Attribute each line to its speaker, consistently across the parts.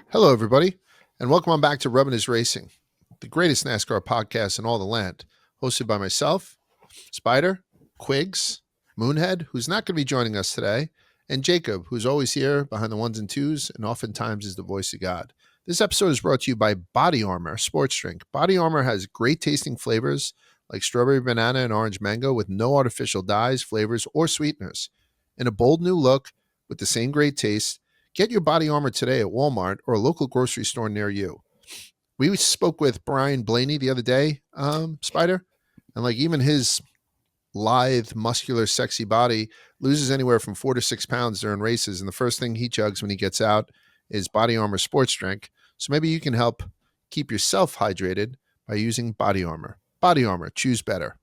Speaker 1: Hello, everybody, and welcome on back to Rubbin is Racing, the greatest NASCAR podcast in all the land, hosted by myself, Spider, Quigs, Moonhead, who's not going to be joining us today, and Jacob, who's always here behind the ones and twos and oftentimes is the voice of God. This episode is brought to you by Body Armor, a sports drink. Body Armor has great tasting flavors like strawberry banana and orange mango with no artificial dyes, flavors, or sweeteners. In a bold new look with the same great taste, get your Body Armor today at Walmart or a local grocery store near you. We spoke with Brian Blaney the other day, Spider, and like even his lithe, muscular, sexy body loses anywhere from 4 to 6 pounds during races. And the first thing he chugs when he gets out is Body Armor sports drink. So maybe you can help keep yourself hydrated by using Body Armor. Body Armor, choose better.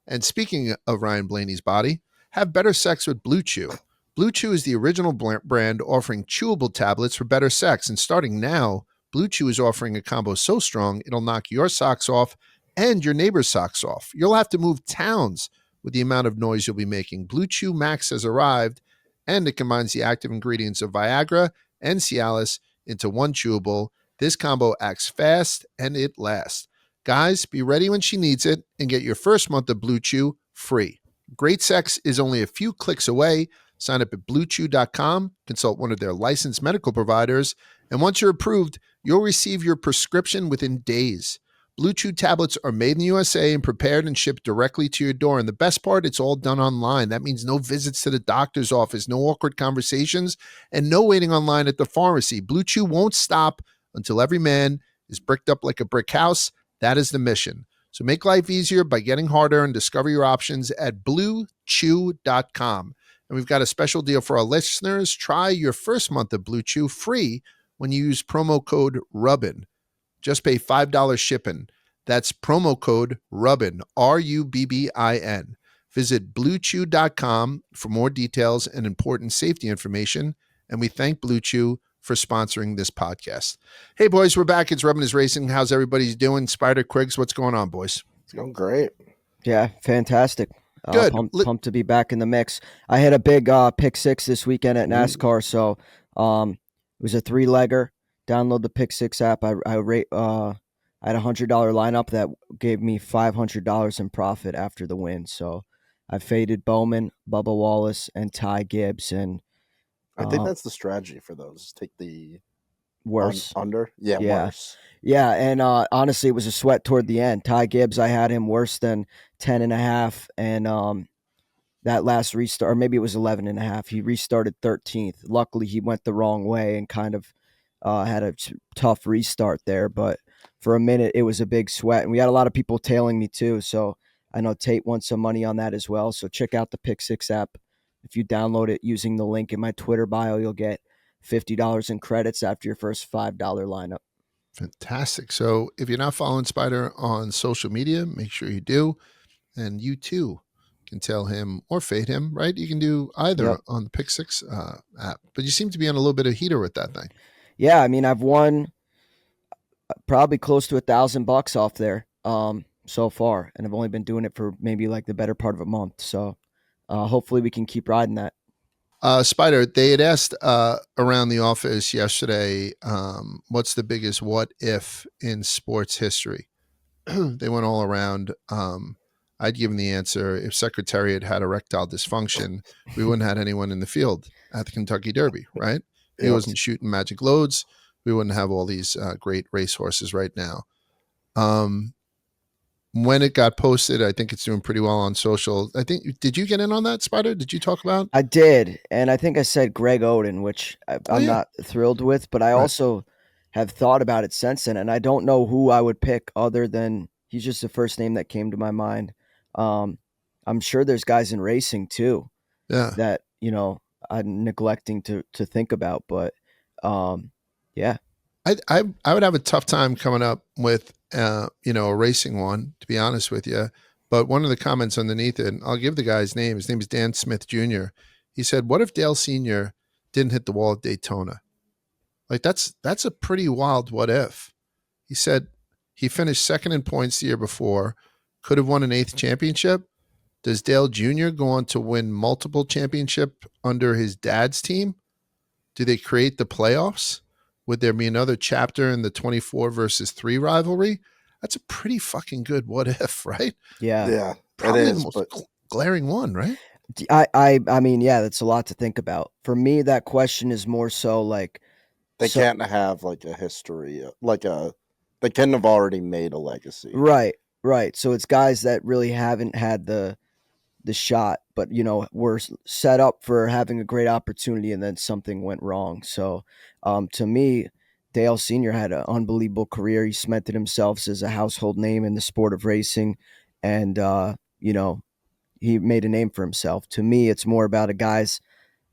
Speaker 1: And speaking of Ryan Blaney's body, have better sex with Blue Chew. Blue Chew is the original brand offering chewable tablets for better sex. And starting now, Blue Chew is offering a combo so strong, it'll knock your socks off and your neighbor's socks off. You'll have to move towns with the amount of noise you'll be making. Blue Chew Max has arrived, and it combines the active ingredients of Viagra and Cialis into one chewable. This combo acts fast, and it lasts. Guys, be ready when she needs it and get your first month of Blue Chew free. Great sex is only a few clicks away. Sign up at BlueChew.com, consult one of their licensed medical providers, and once you're approved, you'll receive your prescription within days. Blue Chew tablets are made in the USA and prepared and shipped directly to your door. And the best part, it's all done online. That means no visits to the doctor's office, no awkward conversations, and no waiting online at the pharmacy. Blue Chew won't stop until every man is bricked up like a brick house. That is the mission. So make life easier by getting harder and discover your options at BlueChew.com. And we've got a special deal for our listeners. Try your first month of Blue Chew free when you use promo code Rubbin. Just pay $5 shipping. That's promo code Rubbin, Rubbin. Visit BlueChew.com for more details and important safety information. And we thank Blue Chew for sponsoring this podcast. Hey, boys, we're back. It's Rubbin is Racing. How's everybody doing? Spider, Quiggs, what's going on, boys?
Speaker 2: It's going great.
Speaker 3: Yeah, fantastic.
Speaker 1: Good.
Speaker 3: Pumped to be back in the mix. I had a big pick six this weekend at NASCAR, so it was a 3-legger. Download the Pick Six app. I had a $100 lineup that gave me $500 in profit after the win. So I faded Bowman, Bubba Wallace, and Ty Gibbs. And
Speaker 2: I think that's the strategy for those. Take the
Speaker 3: worse
Speaker 2: under.
Speaker 3: Yeah.
Speaker 2: Worse.
Speaker 3: Yeah, and honestly, it was a sweat toward the end. Ty Gibbs, I had him worse than 10.5, and that last restart, or maybe it was 11.5. He restarted 13th. Luckily, he went the wrong way and kind of had a tough restart there. But for a minute, it was a big sweat, and we had a lot of people tailing me too. So I know Tate wants some money on that as well. So check out the Pick Six app. If you download it using the link in my Twitter bio, you'll get $50 in credits after your first $5 lineup.
Speaker 1: Fantastic. So if you're not following Spider on social media, make sure you do. And you too can tell him or fade him, right? You can do either on the Pick Six app. But you seem to be on a little bit of heater with that thing.
Speaker 3: Yeah, I mean, I've won probably close to $1,000 off there so far, and I've only been doing it for maybe like the better part of a month. So hopefully we can keep riding that.
Speaker 1: Spider, they had asked around the office yesterday, what's the biggest what if in sports history? They went all around. I'd given the answer, if Secretariat had erectile dysfunction, we wouldn't have had anyone in the field at the Kentucky Derby, right? If he wasn't shooting magic loads, we wouldn't have all these great racehorses right now. When it got posted, I think it's doing pretty well on social. I think, did you get in on that, Spider? Did you talk about?
Speaker 3: I did, and I think I said Greg Oden, which I'm not thrilled with, but I also have thought about it since then, and I don't know who I would pick other than he's just the first name that came to my mind. I'm sure there's guys in racing too that, I'm neglecting to think about, but yeah.
Speaker 1: I would have a tough time coming up with a racing one, to be honest with you. But one of the comments underneath it, I'll give the guy's name. His name is Dan Smith Jr. He said, "What if Dale Sr. didn't hit the wall at Daytona?" Like that's a pretty wild what if. He said he finished second in points the year before, could have won an 8th championship. Does Dale Jr. go on to win multiple championship under his dad's team? Do they create the playoffs? would there be another chapter in the 24 versus 3 rivalry? That's a pretty fucking good what if, right?
Speaker 3: Yeah.
Speaker 2: Yeah,
Speaker 1: Probably
Speaker 2: it
Speaker 1: the
Speaker 2: is.
Speaker 1: most
Speaker 2: But
Speaker 1: glaring one, right?
Speaker 3: I mean, yeah, that's a lot to think about. For me, that question is more so like,
Speaker 2: they
Speaker 3: so
Speaker 2: can't have like a history, they couldn't have already made a legacy.
Speaker 3: right. So it's guys that really haven't had the shot, but were set up for having a great opportunity, and then something went wrong. So, to me, Dale Senior had an unbelievable career. He cemented himself as a household name in the sport of racing, and he made a name for himself. To me, it's more about a guys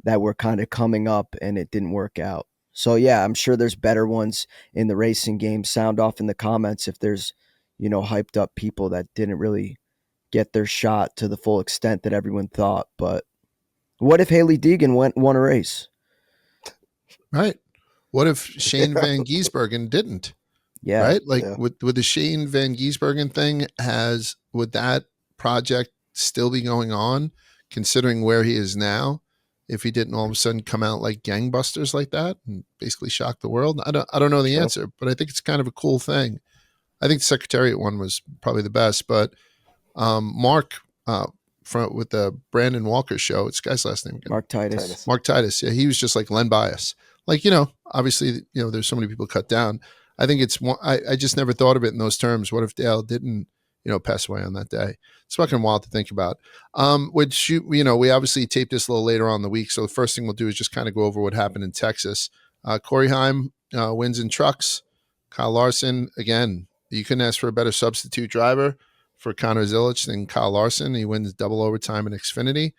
Speaker 3: that were kind of coming up and it didn't work out. So yeah, I'm sure there's better ones in the racing game. Sound off in the comments if there's, hyped up people that didn't really get their shot to the full extent that everyone thought. But what if Haley Deegan won a race?
Speaker 1: Right. What if Shane Van Giesbergen didn't?
Speaker 3: Yeah.
Speaker 1: Right? Like
Speaker 2: Yeah.
Speaker 1: with the Shane Van Giesbergen thing, would that project still be going on, considering where he is now? If he didn't all of a sudden come out like gangbusters like that and basically shock the world, I don't know the
Speaker 2: True.
Speaker 1: answer, but I think it's kind of a cool thing. I think the Secretariat one was probably the best, but Mark with the Brandon Walker show, it's the guy's last name again.
Speaker 3: Mark Titus.
Speaker 2: Titus.
Speaker 1: Mark Titus, yeah, he was just like Len Bias. Like, obviously, there's so many people cut down. I think it's one, I just never thought of it in those terms. What if Dale didn't, pass away on that day? It's fucking wild to think about. Which, we obviously taped this a little later on in the week. So the first thing we'll do is just kind of go over what happened in Texas. Corey Heim wins in trucks. Kyle Larson, again, you couldn't ask for a better substitute driver for Connor Zilich than Kyle Larson. He wins double overtime in Xfinity.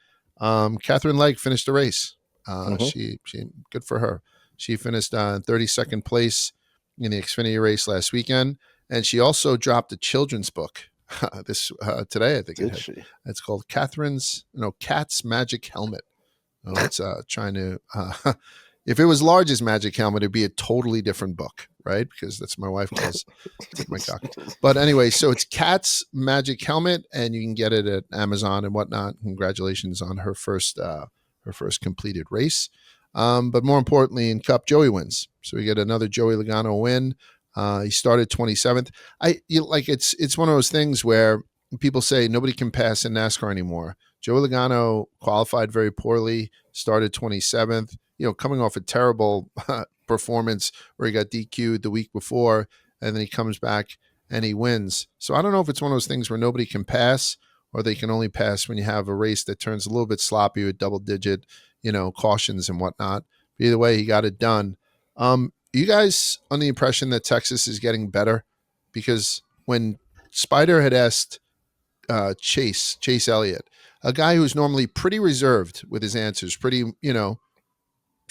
Speaker 1: Catherine Legg finished the race. She good for her. She finished in 32nd place in the Xfinity race last weekend, and she also dropped a children's book this today. I think
Speaker 2: Did she?
Speaker 1: It's called Cat's Magic Helmet. Oh, it's trying to. If it was Large's Magic Helmet, it'd be a totally different book, right? Because that's what my wife calls my cock. But anyway, so it's Cat's Magic Helmet, and you can get it at Amazon and whatnot. Congratulations on her first completed race. But more importantly, in Cup, Joey wins. So we get another Joey Logano win. He started 27th. It's one of those things where people say nobody can pass in NASCAR anymore. Joey Logano qualified very poorly, started 27th. Coming off a terrible performance where he got DQ'd the week before, and then he comes back and he wins. So I don't know if it's one of those things where nobody can pass, or they can only pass when you have a race that turns a little bit sloppy with double-digit, cautions and whatnot. But either way, he got it done. You guys on the impression that Texas is getting better? Because when Spider had asked Chase Elliott, a guy who's normally pretty reserved with his answers, pretty,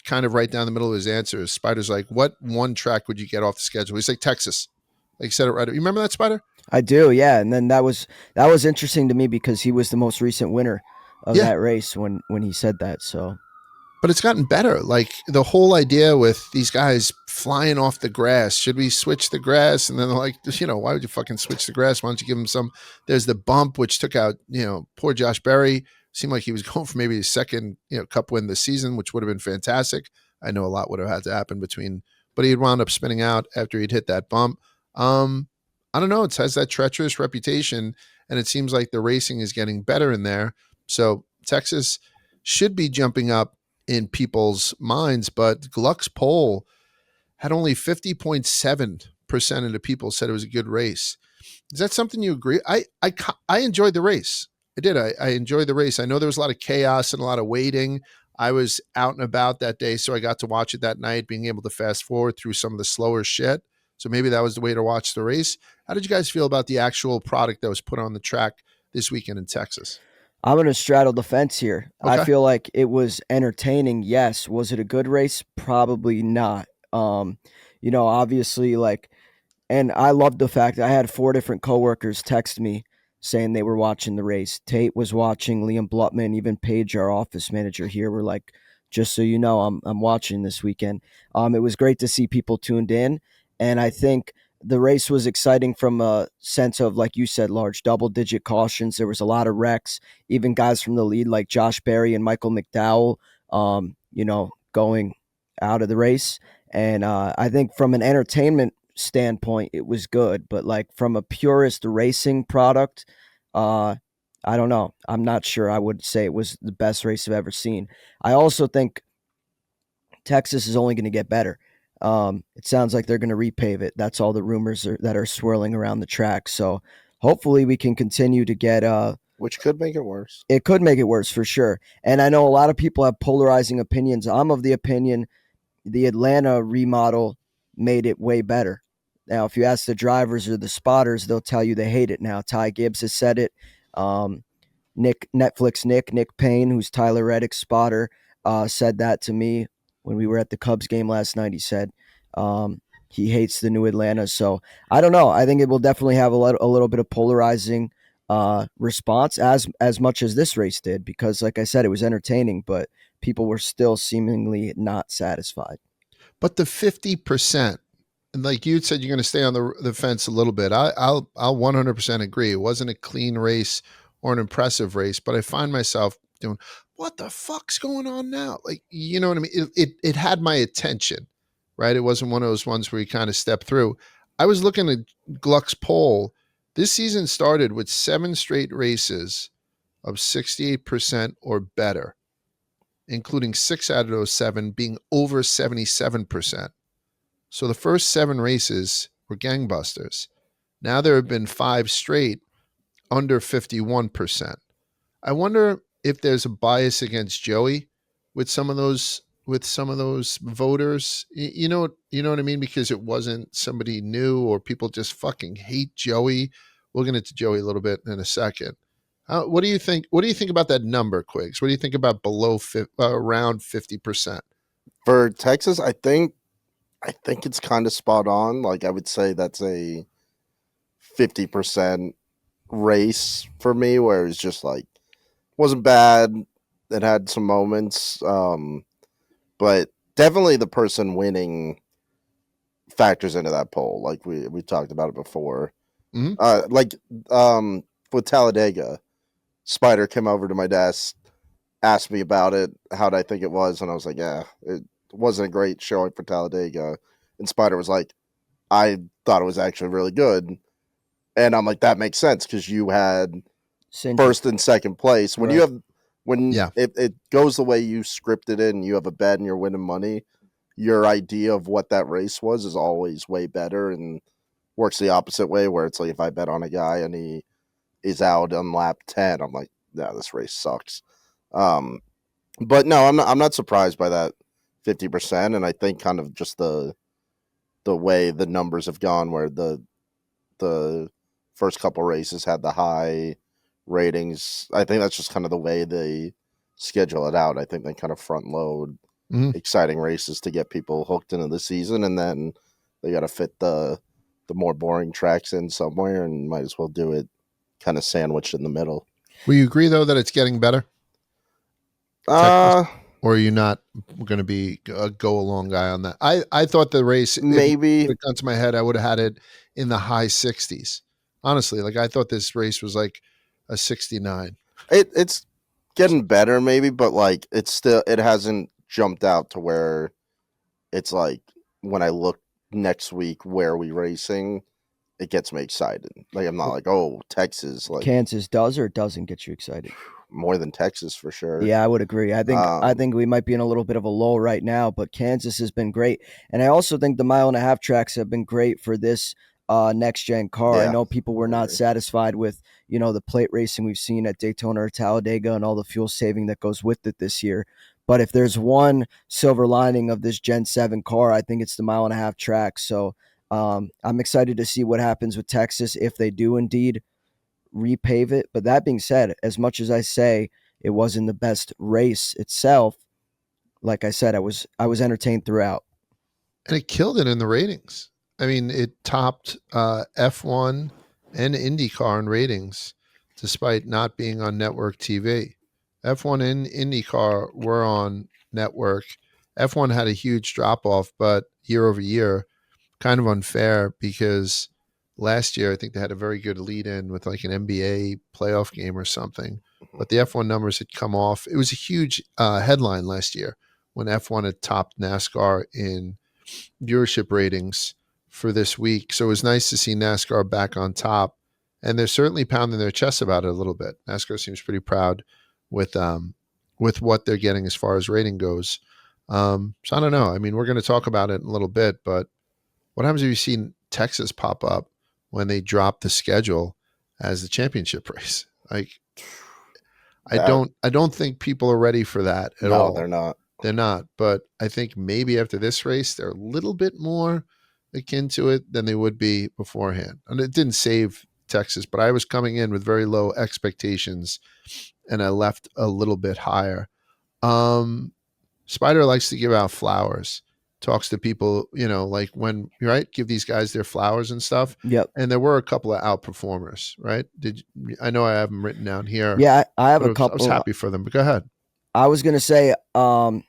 Speaker 1: kind of right down the middle of his answers, Spider's like, what one track would you get off the schedule? He's like, Texas. Like you said it right. You remember that, Spider?
Speaker 3: I do, yeah. And then that was interesting to me because he was the most recent winner of that race when he said that. So,
Speaker 1: but it's gotten better. Like the whole idea with these guys flying off the grass. Should we switch the grass? And then they're like, why would you fucking switch the grass? Why don't you give him some? There's the bump, which took out, poor Josh Berry. Seemed like he was going for maybe his second, Cup win this season, which would have been fantastic. I know a lot would have had to happen but he had wound up spinning out after he'd hit that bump. I don't know. It has that treacherous reputation, and it seems like the racing is getting better in there. So Texas should be jumping up in people's minds, but Gluck's poll had only 50.7% of the people said it was a good race. Is that something you agree? I enjoyed the race. I did. I enjoyed the race. I know there was a lot of chaos and a lot of waiting. I was out and about that day, so I got to watch it that night, being able to fast forward through some of the slower shit. So maybe that was the way to watch the race. How did you guys feel about the actual product that was put on the track this weekend in Texas?
Speaker 3: I'm going to straddle the fence here.
Speaker 1: Okay.
Speaker 3: I feel like it was entertaining. Yes. Was it a good race? Probably not. Obviously, and I loved the fact that I had 4 different coworkers text me saying they were watching the race. Tate was watching, Liam Blutman, even Paige, our office manager here, were like, just so you know, I'm watching this weekend. It was great to see people tuned in. And I think the race was exciting from a sense of, like you said, large double-digit cautions. There was a lot of wrecks, even guys from the lead like Josh Berry and Michael McDowell, going out of the race. And I think from an entertainment standpoint, it was good. But like from a purist racing product, I don't know. I'm not sure. I would say it was the best race I've ever seen. I also think Texas is only going to get better. It sounds like they're going to repave it. That's all the rumors that are swirling around the track. So hopefully we can continue to get.
Speaker 2: Which could make it worse.
Speaker 3: It could make it worse for sure. And I know a lot of people have polarizing opinions. I'm of the opinion the Atlanta remodel made it way better. Now, if you ask the drivers or the spotters, they'll tell you they hate it now. Ty Gibbs has said it. Nick Payne, who's Tyler Reddick's spotter, said that to me when we were at the Cubs game last night. He said he hates the new Atlanta. So I don't know. I think it will definitely have a little bit of polarizing response as much as this race did, because like I said, it was entertaining, but people were still seemingly not satisfied.
Speaker 1: But the 50%, and like you said, you're going to stay on the fence a little bit. I'll 100% agree. It wasn't a clean race or an impressive race, but I find myself doing, what the fuck's going on now? Like, you know what I mean? It had my attention, right? It wasn't one of those ones where you kind of step through. I was looking at Gluck's poll. This season started with 7 straight races of 68% or better, including 6 out of those 7 being over 77%. So the first 7 races were gangbusters. Now there have been 5 straight under 51%. I wonder if there's a bias against Joey with some of those voters. You know what I mean? Because it wasn't somebody new, or people just fucking hate Joey. We'll get into Joey a little bit in a second. What do you think? What do you think about that number, Quigs? What do you think about around 50%?
Speaker 2: For Texas, I think it's kind of spot on. Like, I would say that's a 50% race for me, where it's just like, wasn't bad. It had some moments, but definitely the person winning factors into that poll. Like we talked about it before.
Speaker 1: Mm-hmm.
Speaker 2: With Talladega, Spider came over to my desk, asked me about it, how'd I think it was, and I was like, yeah, it wasn't a great showing for Talladega. And Spider was like, I thought it was actually really good. And I'm like, that makes sense, because you had first and second place. When you have it goes the way you scripted it and you have a bet and you're winning money, your idea of what that race was is always way better, and works the opposite way, where it's like, if I bet on a guy and he is out on lap 10, I'm like, yeah, this race sucks. But no, I'm not surprised by that 50%. And I think kind of just the way the numbers have gone, where the first couple races had the high ratings. I think that's just kind of the way they schedule it out. I think they kind of front load exciting races to get people hooked into the season, and then they got to fit the more boring tracks in somewhere, and might as well do it kind of sandwiched in the middle.
Speaker 1: Will you agree, though, that it's getting better? Or are you not going to be a go-along guy on that? I thought the race,
Speaker 2: maybe,
Speaker 1: if it got to my head, I would have had it in the high 60s. Honestly, like, I thought this race was like a 69.
Speaker 2: It's getting better, maybe, but like, it hasn't jumped out to where it's like, when I look next week, where are we racing, it gets me excited. Like, I'm not like, oh, Texas. Like,
Speaker 3: Kansas does or doesn't get you excited?
Speaker 2: More than Texas, for sure.
Speaker 3: Yeah, I would agree. I think we might be in a little bit of a lull right now, but Kansas has been great. And I also think the 1.5-mile tracks have been great for this next gen car. Yeah, I know people were not satisfied with, the plate racing we've seen at Daytona or Talladega and all the fuel saving that goes with it this year. But if there's one silver lining of this Gen 7 car, I think it's the 1.5-mile track. So I'm excited to see what happens with Texas if they do indeed repave it. But that being said, as much as I say it wasn't the best race itself, like I said, I was entertained throughout.
Speaker 1: And it killed it in the ratings. I mean, it topped F1 and IndyCar in ratings, despite not being on network TV. F1 and IndyCar were on network. F1 had a huge drop-off, but year over year, kind of unfair, because last year I think they had a very good lead-in with like an NBA playoff game or something. But the F1 numbers had come off. It was a huge headline last year when F1 had topped NASCAR in viewership ratings for this week. So it was nice to see NASCAR back on top, and they're certainly pounding their chests about it a little bit. NASCAR seems pretty proud with what they're getting as far as rating goes. So I don't know. I mean, we're going to talk about it in a little bit, but what happens if you see Texas pop up when they drop the schedule as the championship race? Like, I don't think people are ready for that at all.
Speaker 2: No, they're not.
Speaker 1: They're not. But I think maybe after this race, they're a little bit more akin to it than they would be beforehand. And it didn't save Texas, but I was coming in with very low expectations, and I left a little bit higher. Spider likes to give out flowers, talks to people, like when, right, give these guys their flowers and stuff.
Speaker 3: Yep.
Speaker 1: And there were a couple of outperformers, right? I know I have them written down here.
Speaker 3: Yeah, I have
Speaker 1: but
Speaker 3: a couple.
Speaker 1: I was happy for them, but go ahead.
Speaker 3: I was going to say, and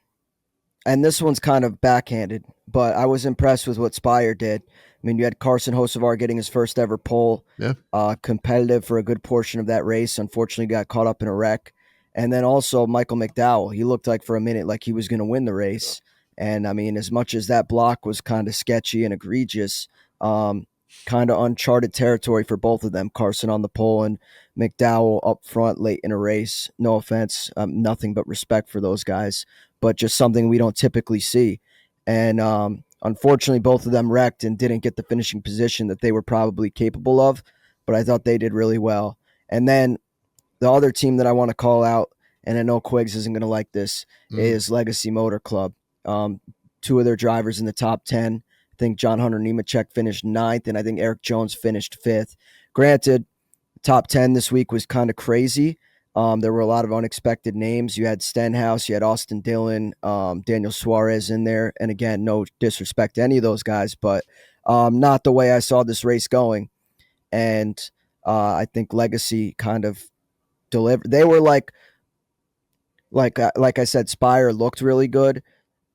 Speaker 3: this one's kind of backhanded, but I was impressed with what Spire did. I mean, you had Carson Hocevar getting his first ever pole, competitive for a good portion of that race. Unfortunately, got caught up in a wreck. And then also Michael McDowell. He looked like for a minute like he was going to win the race. And I mean, as much as that block was kind of sketchy and egregious, kind of uncharted territory for both of them. Carson on the pole and McDowell up front late in a race. No offense, nothing but respect for those guys, but just something we don't typically see. And unfortunately, both of them wrecked and didn't get the finishing position that they were probably capable of, but I thought they did really well. And then the other team that I want to call out, and I know Quigs isn't going to like this, is Legacy Motor Club. Two of their drivers in the top 10. I think John Hunter Nemechek finished 9th, and I think Eric Jones finished 5th. Granted, top 10 this week was kind of crazy. There were a lot of unexpected names. You had Stenhouse, you had Austin Dillon, Daniel Suarez in there. And again, no disrespect to any of those guys, but not the way I saw this race going. And I think Legacy kind of delivered. They were like I said, Spire looked really good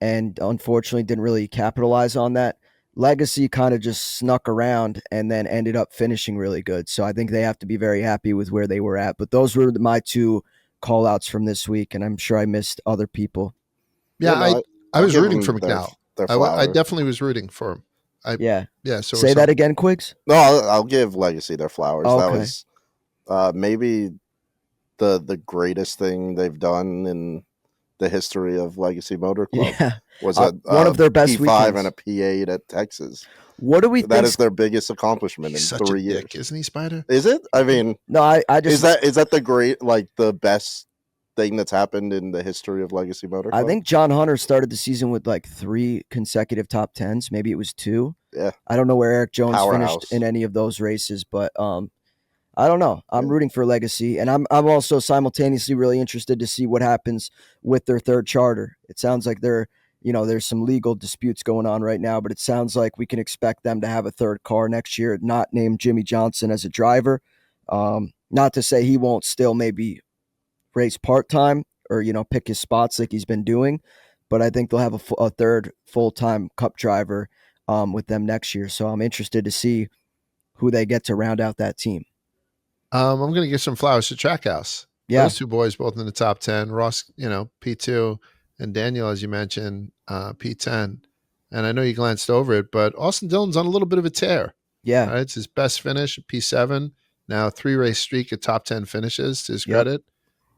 Speaker 3: and unfortunately didn't really capitalize on that. Legacy kind of just snuck around and then ended up finishing really good. So I think they have to be very happy with where they were at. But those were my two call outs from this week, and I'm sure I missed other people.
Speaker 1: Yeah, I was rooting for
Speaker 2: their
Speaker 1: McDowell. I definitely was rooting for him. Yeah. So
Speaker 3: say that again, Quigs.
Speaker 2: No, I'll give Legacy their flowers.
Speaker 3: Okay.
Speaker 2: That was maybe the greatest thing they've done in the history of Legacy Motor Club.
Speaker 3: Yeah.
Speaker 2: Was
Speaker 3: one of their best
Speaker 2: P5
Speaker 3: weekends.
Speaker 2: and a P8 at Texas.
Speaker 3: What do we think?
Speaker 2: That is their biggest accomplishment in
Speaker 1: He's
Speaker 2: 3 years.
Speaker 1: Dick, isn't he, Spider?
Speaker 2: Is it? I mean,
Speaker 3: No, I just
Speaker 2: is that the great, like the best thing that's happened in the history of Legacy Motor Club?
Speaker 3: I think John Hunter started the season with like 3 consecutive top 10s. Maybe it was 2.
Speaker 2: Yeah.
Speaker 3: I don't know where Eric Jones
Speaker 2: Powerhouse.
Speaker 3: finished in any of those races, but I don't know. I'm rooting for Legacy, and I'm also simultaneously really interested to see what happens with their third charter. It sounds like there's some legal disputes going on right now, but it sounds like we can expect them to have a third car next year, not named Jimmy Johnson as a driver. Not to say he won't still maybe race part-time or, pick his spots like he's been doing, but I think they'll have a third full-time Cup driver with them next year. So I'm interested to see who they get to round out that team.
Speaker 1: I'm going to give some flowers to Trackhouse.
Speaker 3: Yeah.
Speaker 1: Those two boys both in the top 10. Ross, P2, and Daniel, as you mentioned, P10. And I know you glanced over it, but Austin Dillon's on a little bit of a tear.
Speaker 3: Yeah.
Speaker 1: Right? It's his best finish, P7. Now 3-race streak of top 10 finishes to his credit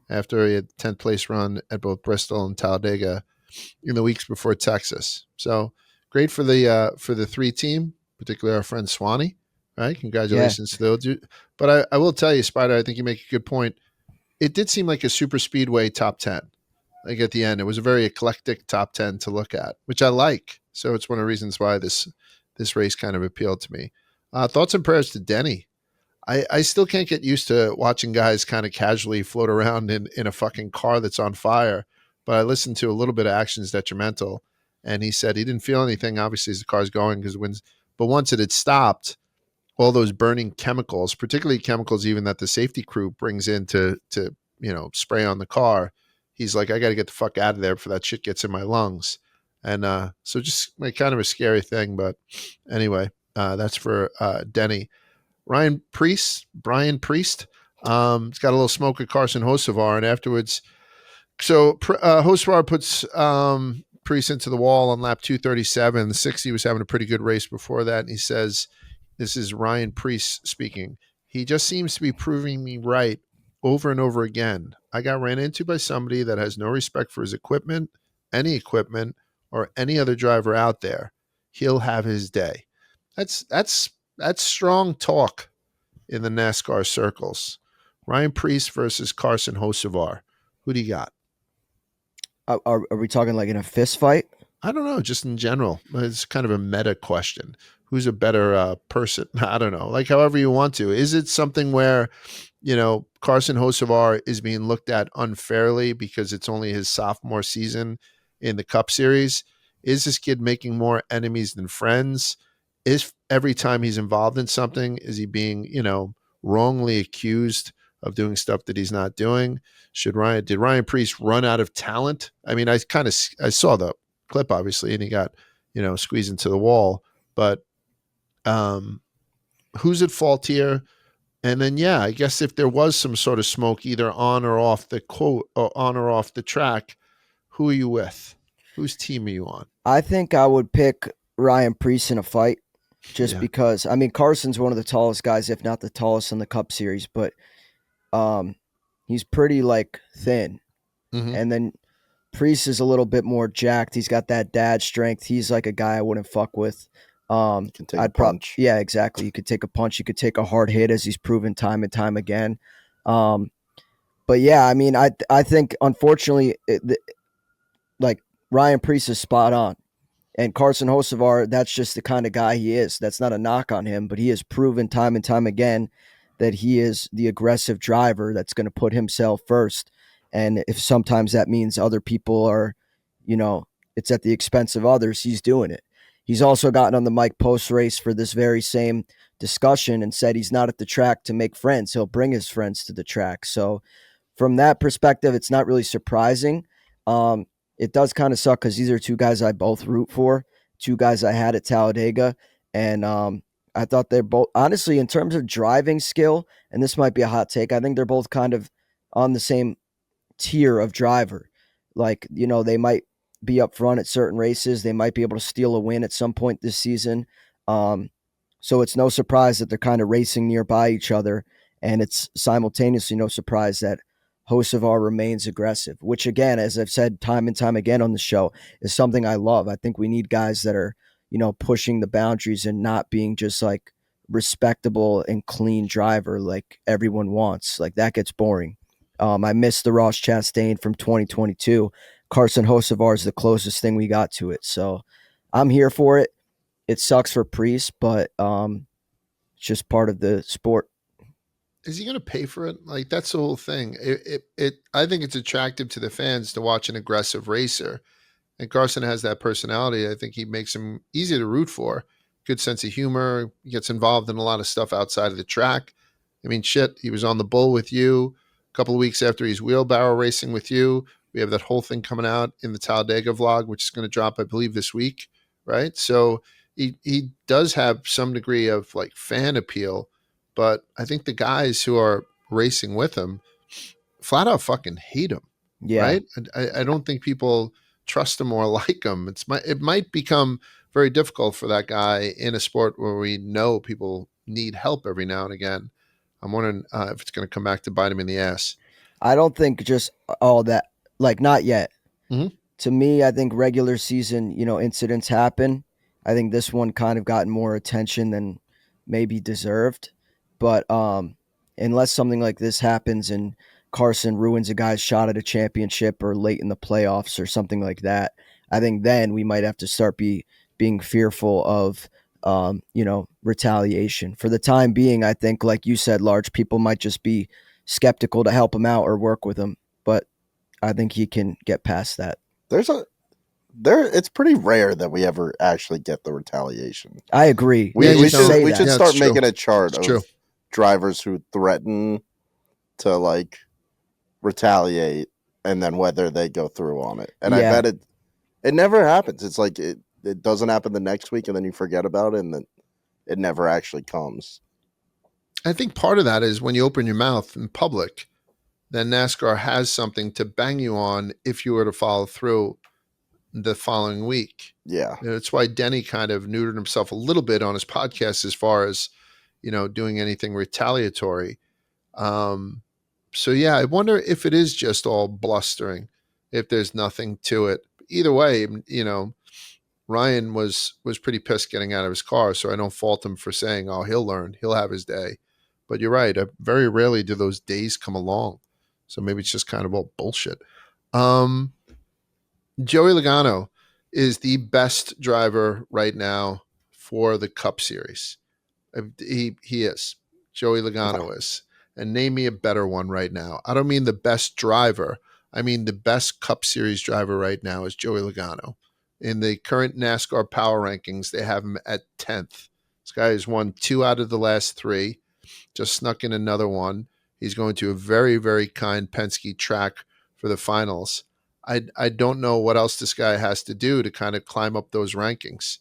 Speaker 1: after he had 10th place run at both Bristol and Talladega in the weeks before Texas. So great for the 3 team, particularly our friend Swanee. Right? Congratulations to those. But I will tell you, Spider, I think you make a good point. It did seem like a super speedway top 10. Like at the end, it was a very eclectic top 10 to look at, which I like. So it's one of the reasons why this race kind of appealed to me. Thoughts and prayers to Denny. I still can't get used to watching guys kind of casually float around in a fucking car that's on fire. But I listened to a little bit of Actions Detrimental, and he said he didn't feel anything, obviously, as the car's going, but once it had stopped, all those burning chemicals, particularly chemicals even that the safety crew brings in to spray on the car, he's like, I got to get the fuck out of there before that shit gets in my lungs. And so just like kind of a scary thing. But anyway, that's for Denny. Brian Priest, he's got a little smoke at Carson Hocevar, and afterwards, so Hocevar puts Preece into the wall on lap 237. The 60 was having a pretty good race before that. And he says, this is Ryan Preece speaking. He just seems to be proving me right over and over again. I got ran into by somebody that has no respect for his equipment, or any other driver out there. He'll have his day. That's strong talk in the NASCAR circles. Ryan Preece versus Carson Hocevar. Who do you got?
Speaker 3: Are we talking like in a fist fight?
Speaker 1: I don't know, just in general. It's kind of a meta question. Who's a better person? I don't know. Like however you want to. Is it something where, Carson Hocevar is being looked at unfairly because it's only his sophomore season in the Cup Series? Is this kid making more enemies than friends? Is every time he's involved in something, is he being, wrongly accused of doing stuff that he's not doing? Did Ryan Preece run out of talent? I mean, I saw the clip obviously, and he got, squeezed into the wall, but who's at fault here? And then, yeah, I guess if there was some sort of smoke either on or off the track, who are you with? Whose team are you on?
Speaker 3: I think I would pick Ryan Preece in a fight just because, I mean, Carson's one of the tallest guys, if not the tallest in the Cup Series, but he's pretty thin.
Speaker 1: Mm-hmm.
Speaker 3: And then Preece is a little bit more jacked. He's got that dad strength. He's like a guy I wouldn't fuck with.
Speaker 2: You can take a punch.
Speaker 3: Yeah, exactly. You could take a punch. You could take a hard hit, as he's proven time and time again. But yeah, I mean, I think unfortunately, Ryan Preece is spot on, and Carson Hocevar, that's just the kind of guy he is. That's not a knock on him, but he has proven time and time again that he is the aggressive driver that's going to put himself first. And if sometimes that means other people are, it's at the expense of others, he's doing it. He's also gotten on the Mike Post race for this very same discussion and said he's not at the track to make friends. He'll bring his friends to the track. So from that perspective, it's not really surprising. It does kind of suck because these are two guys I both root for, two guys I had at Talladega. And I thought they're both, honestly, in terms of driving skill, and this might be a hot take, I think they're both kind of on the same tier of driver. They might be up front at certain races. They might be able to steal a win at some point this season. So it's no surprise that they're kind of racing nearby each other. And it's simultaneously no surprise that Hocevar remains aggressive, which again, as I've said time and time again on the show, is something I love. I think we need guys that are, pushing the boundaries and not being just respectable and clean driver like everyone wants. Like that gets boring. I missed the Ross Chastain from 2022. Carson Hocevar is the closest thing we got to it. So I'm here for it. It sucks for Preece, but it's just part of the sport.
Speaker 1: Is he going to pay for it? Like that's the whole thing. I think it's attractive to the fans to watch an aggressive racer, and Carson has that personality. I think he makes him easy to root for. Good sense of humor. He gets involved in a lot of stuff outside of the track. I mean, shit, he was on the bull with you a couple of weeks after he's wheelbarrow racing with you. We have that whole thing coming out in the Talladega vlog, which is going to drop, I believe, this week, right? So he does have some degree of fan appeal. But I think the guys who are racing with him flat out fucking hate him.
Speaker 3: Yeah.
Speaker 1: Right? I don't think people trust him or like him. It might become very difficult for that guy in a sport where we know people need help every now and again. I'm wondering if it's going to come back to bite him in the ass.
Speaker 3: I don't think just all that, not yet.
Speaker 1: Mm-hmm.
Speaker 3: To me, I think regular season, incidents happen. I think this one kind of got more attention than maybe deserved. But unless something like this happens and Carson ruins a guy's shot at a championship or late in the playoffs or something like that, I think then we might have to start being fearful of, retaliation. For the time being, I think, like you said, Large, people might just be skeptical to help him out or work with him. But I think he can get past that.
Speaker 2: It's pretty rare that we ever actually get the retaliation.
Speaker 3: I agree.
Speaker 2: We should start making a chart
Speaker 1: it's
Speaker 2: of
Speaker 1: true.
Speaker 2: Drivers who threaten to retaliate and then whether they go through on it. And
Speaker 3: Yeah.
Speaker 2: I bet it never happens. It's it doesn't happen the next week and then you forget about it and then it never actually comes.
Speaker 1: I think part of that is when you open your mouth in public, then NASCAR has something to bang you on if you were to follow through the following week.
Speaker 2: Yeah.
Speaker 1: That's why Denny kind of neutered himself a little bit on his podcast as far as, doing anything retaliatory. So yeah, I wonder if it is just all blustering, if there's nothing to it. Either way, Ryan was pretty pissed getting out of his car, so I don't fault him for saying, "Oh, he'll learn, he'll have his day." But you're right. Very rarely do those days come along, so maybe it's just kind of all bullshit. Joey Logano is the best driver right now for the Cup Series. He is. Joey Logano is. And name me a better one right now. I don't mean the best driver. I mean the best Cup Series driver right now is Joey Logano. In the current NASCAR power rankings, they have him at 10th. This guy has won 2 out of the last 3, just snuck in another one. He's going to a very, very kind Penske track for the finals. I don't know what else this guy has to do to kind of climb up those rankings.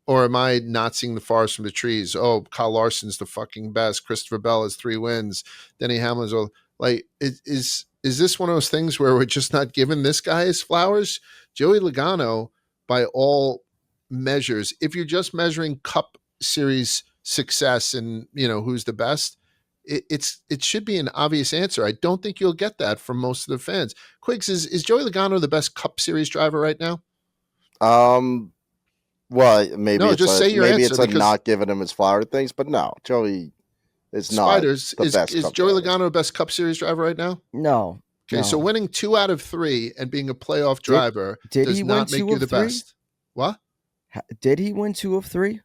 Speaker 1: Or am I not seeing the forest from the trees? Oh, Kyle Larson's the fucking best. Christopher Bell has 3 wins. Denny Hamlin's all like, is this one of those things where we're just not giving this guy his flowers? Joey Logano, by all measures, if you're just measuring Cup Series success and who's the best, it should be an obvious answer. I don't think you'll get that from most of the fans. Quigs, is Joey Logano the best Cup Series driver right now?
Speaker 2: Well, maybe
Speaker 1: No,
Speaker 2: it's
Speaker 1: just say your
Speaker 2: maybe
Speaker 1: answer,
Speaker 2: it's
Speaker 1: because
Speaker 2: not giving him his flower things, but no, Joey is not
Speaker 1: Spiders,
Speaker 2: the
Speaker 1: is
Speaker 2: best. Cup
Speaker 1: Joey
Speaker 2: driver.
Speaker 1: Logano the best Cup Series driver right now?
Speaker 3: No.
Speaker 1: Okay, so winning 2 out of 3 and being a playoff driver
Speaker 3: did
Speaker 1: does
Speaker 3: he win
Speaker 1: not make
Speaker 3: 2
Speaker 1: you
Speaker 3: of
Speaker 1: the
Speaker 3: 3?
Speaker 1: best. What?
Speaker 3: Did he win 2 of 3?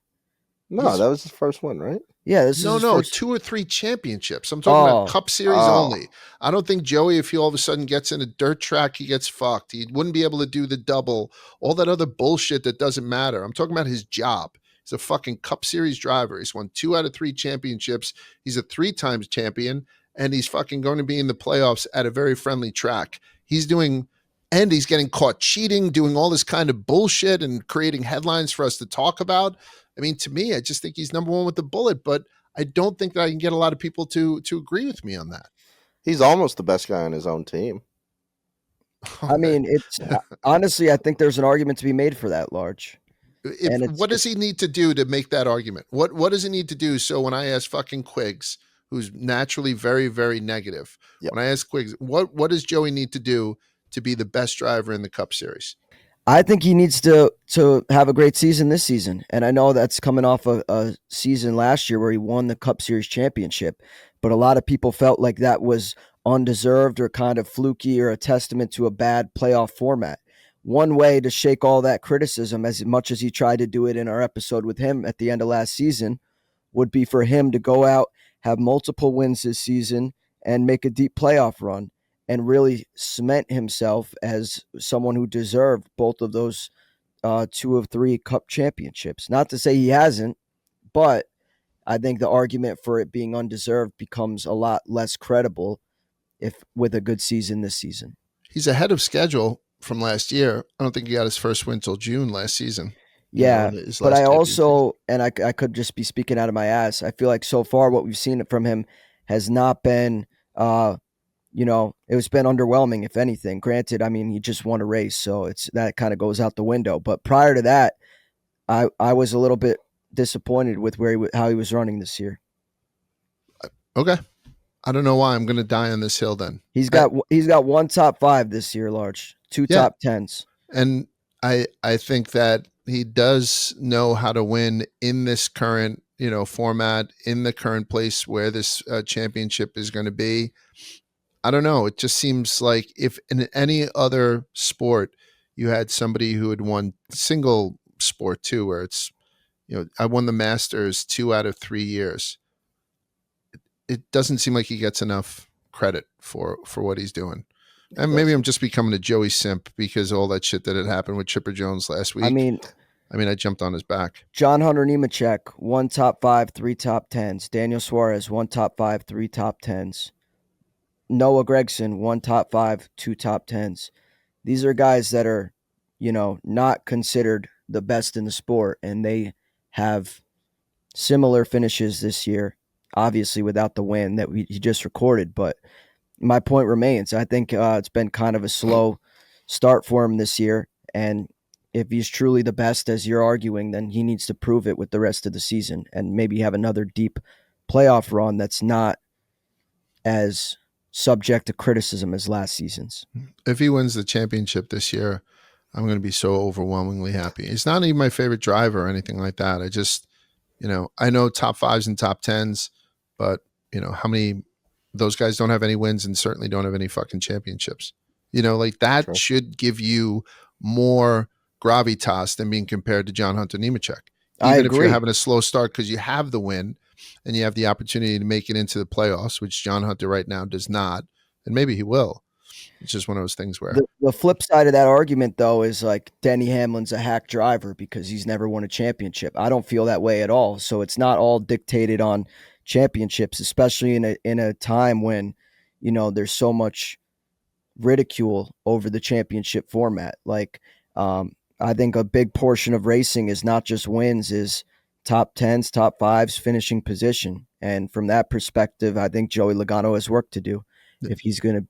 Speaker 2: No, that was his first one, right?
Speaker 3: Yeah, this is his first...
Speaker 1: 2 or 3 championships. I'm talking about Cup Series only. I don't think Joey, if he all of a sudden gets in a dirt track, he gets fucked. He wouldn't be able to do the double, all that other bullshit that doesn't matter. I'm talking about his job. He's a fucking Cup Series driver. He's won 2 out of 3 championships. He's a 3 times champion, and he's fucking going to be in the playoffs at a very friendly track. He's getting caught cheating, doing all this kind of bullshit and creating headlines for us to talk about. I mean, to me, I just think he's number 1 with the bullet, but I don't think that I can get a lot of people to agree with me on that.
Speaker 2: He's almost the best guy on his own team.
Speaker 3: I mean, it's honestly, I think there's an argument to be made for that, Large.
Speaker 1: What does he need to do to make that argument? What does he need to do? So when I ask fucking Quigs, who's naturally very, very negative, when I ask Quigs, what does Joey need to do to be the best driver in the Cup Series?
Speaker 3: I think he needs to have a great season this season. And I know that's coming off a season last year where he won the Cup Series championship. But a lot of people felt like that was undeserved or kind of fluky or a testament to a bad playoff format. One way to shake all that criticism, as much as he tried to do it in our episode with him at the end of last season, would be for him to go out, have multiple wins this season, and make a deep playoff run, and really cement himself as someone who deserved both of those 2 of 3 Cup championships. Not to say he hasn't, but I think the argument for it being undeserved becomes a lot less credible if with a good season this season.
Speaker 1: He's ahead of schedule from last year. I don't think he got his first win till June last season.
Speaker 3: Yeah, but I also, and I could just be speaking out of my ass, I feel like so far what we've seen from him has not been it's been underwhelming, if anything. Granted, I mean, he just won a race, so that kind of goes out the window. But prior to that, I was a little bit disappointed with how he was running this year.
Speaker 1: Okay, I don't know why I'm going to die on this hill. Then
Speaker 3: he's got 1 top 5 this year, Large, 2 top 10s,
Speaker 1: and I think that he does know how to win in this current format, in the current place where this championship is going to be. I don't know. It just seems like if in any other sport you had somebody who had won single sport too, where it's, I won the Masters 2 out of 3 years. It doesn't seem like he gets enough credit for what he's doing. And maybe I'm just becoming a Joey simp because of all that shit that had happened with Chipper Jones last week. I mean, I jumped on his back.
Speaker 3: John Hunter Nemechek, 1 top 5, 3 top 10s. Daniel Suarez, 1 top 5, 3 top 10s. Noah Gragson, 1 top 5, 2 top 10s. These are guys that are, not considered the best in the sport, and they have similar finishes this year, obviously without the win that he just recorded. But my point remains. I think it's been kind of a slow start for him this year, And if he's truly the best, as you're arguing, then he needs to prove it with the rest of the season and maybe have another deep playoff run that's not as subject to criticism as last season's.
Speaker 1: If he wins the championship this year, I'm going to be so overwhelmingly happy. He's not even my favorite driver or anything like that. I just, I know top fives and top tens, but how many those guys don't have any wins and certainly don't have any fucking championships. Like that
Speaker 2: Sure.
Speaker 1: should give you more gravitas than being compared to John Hunter Nemechek.
Speaker 3: I
Speaker 1: Even if you're
Speaker 3: agree.
Speaker 1: having a slow start because you have the win and you have the opportunity to make it into the playoffs, which John Hunter right now does not, and maybe he will. It's just one of those things where
Speaker 3: The flip side of that argument, though, is like Denny Hamlin's a hack driver because he's never won a championship. I don't feel that way at all. So it's not all dictated on championships, especially in a time when, there's so much ridicule over the championship format. Like, I think a big portion of racing is not just wins, is top tens, top fives, finishing position. And from that perspective, I think Joey Logano has work to do if he's going to,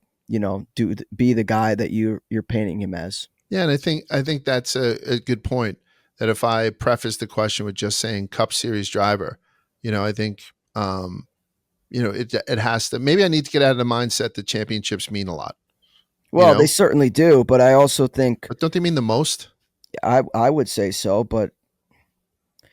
Speaker 3: be the guy that you're painting him as.
Speaker 1: Yeah, and I think that's a good point. That if I preface the question with just saying Cup Series driver, I think it has to. Maybe I need to get out of the mindset that championships mean a lot.
Speaker 3: Well, they certainly do, but I also think,
Speaker 1: but don't they mean the most?
Speaker 3: I would say so, but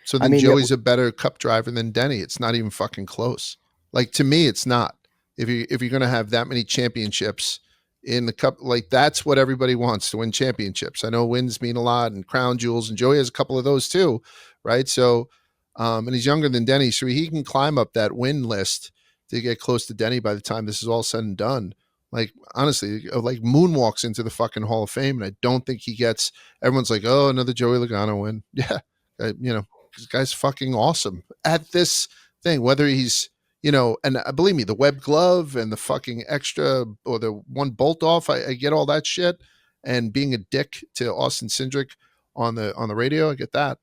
Speaker 1: so then Joey's a better Cup driver than Denny. It's not even fucking close. Like, to me, it's not. If you're going to have that many championships in the Cup, like that's what everybody wants, to win championships. I know wins mean a lot and crown jewels, and Joey has a couple of those too, right? So, and he's younger than Denny, so he can climb up that win list to get close to Denny by the time this is all said and done. Like, honestly, like moonwalks into the fucking Hall of Fame, and I don't think he gets. Everyone's like, oh, another Joey Logano win. Yeah, this guy's fucking awesome at this thing, whether he's. And believe me, the web glove and the fucking extra or the one bolt off, I get all that shit. And being a dick to Austin Cindric on the radio, I get that.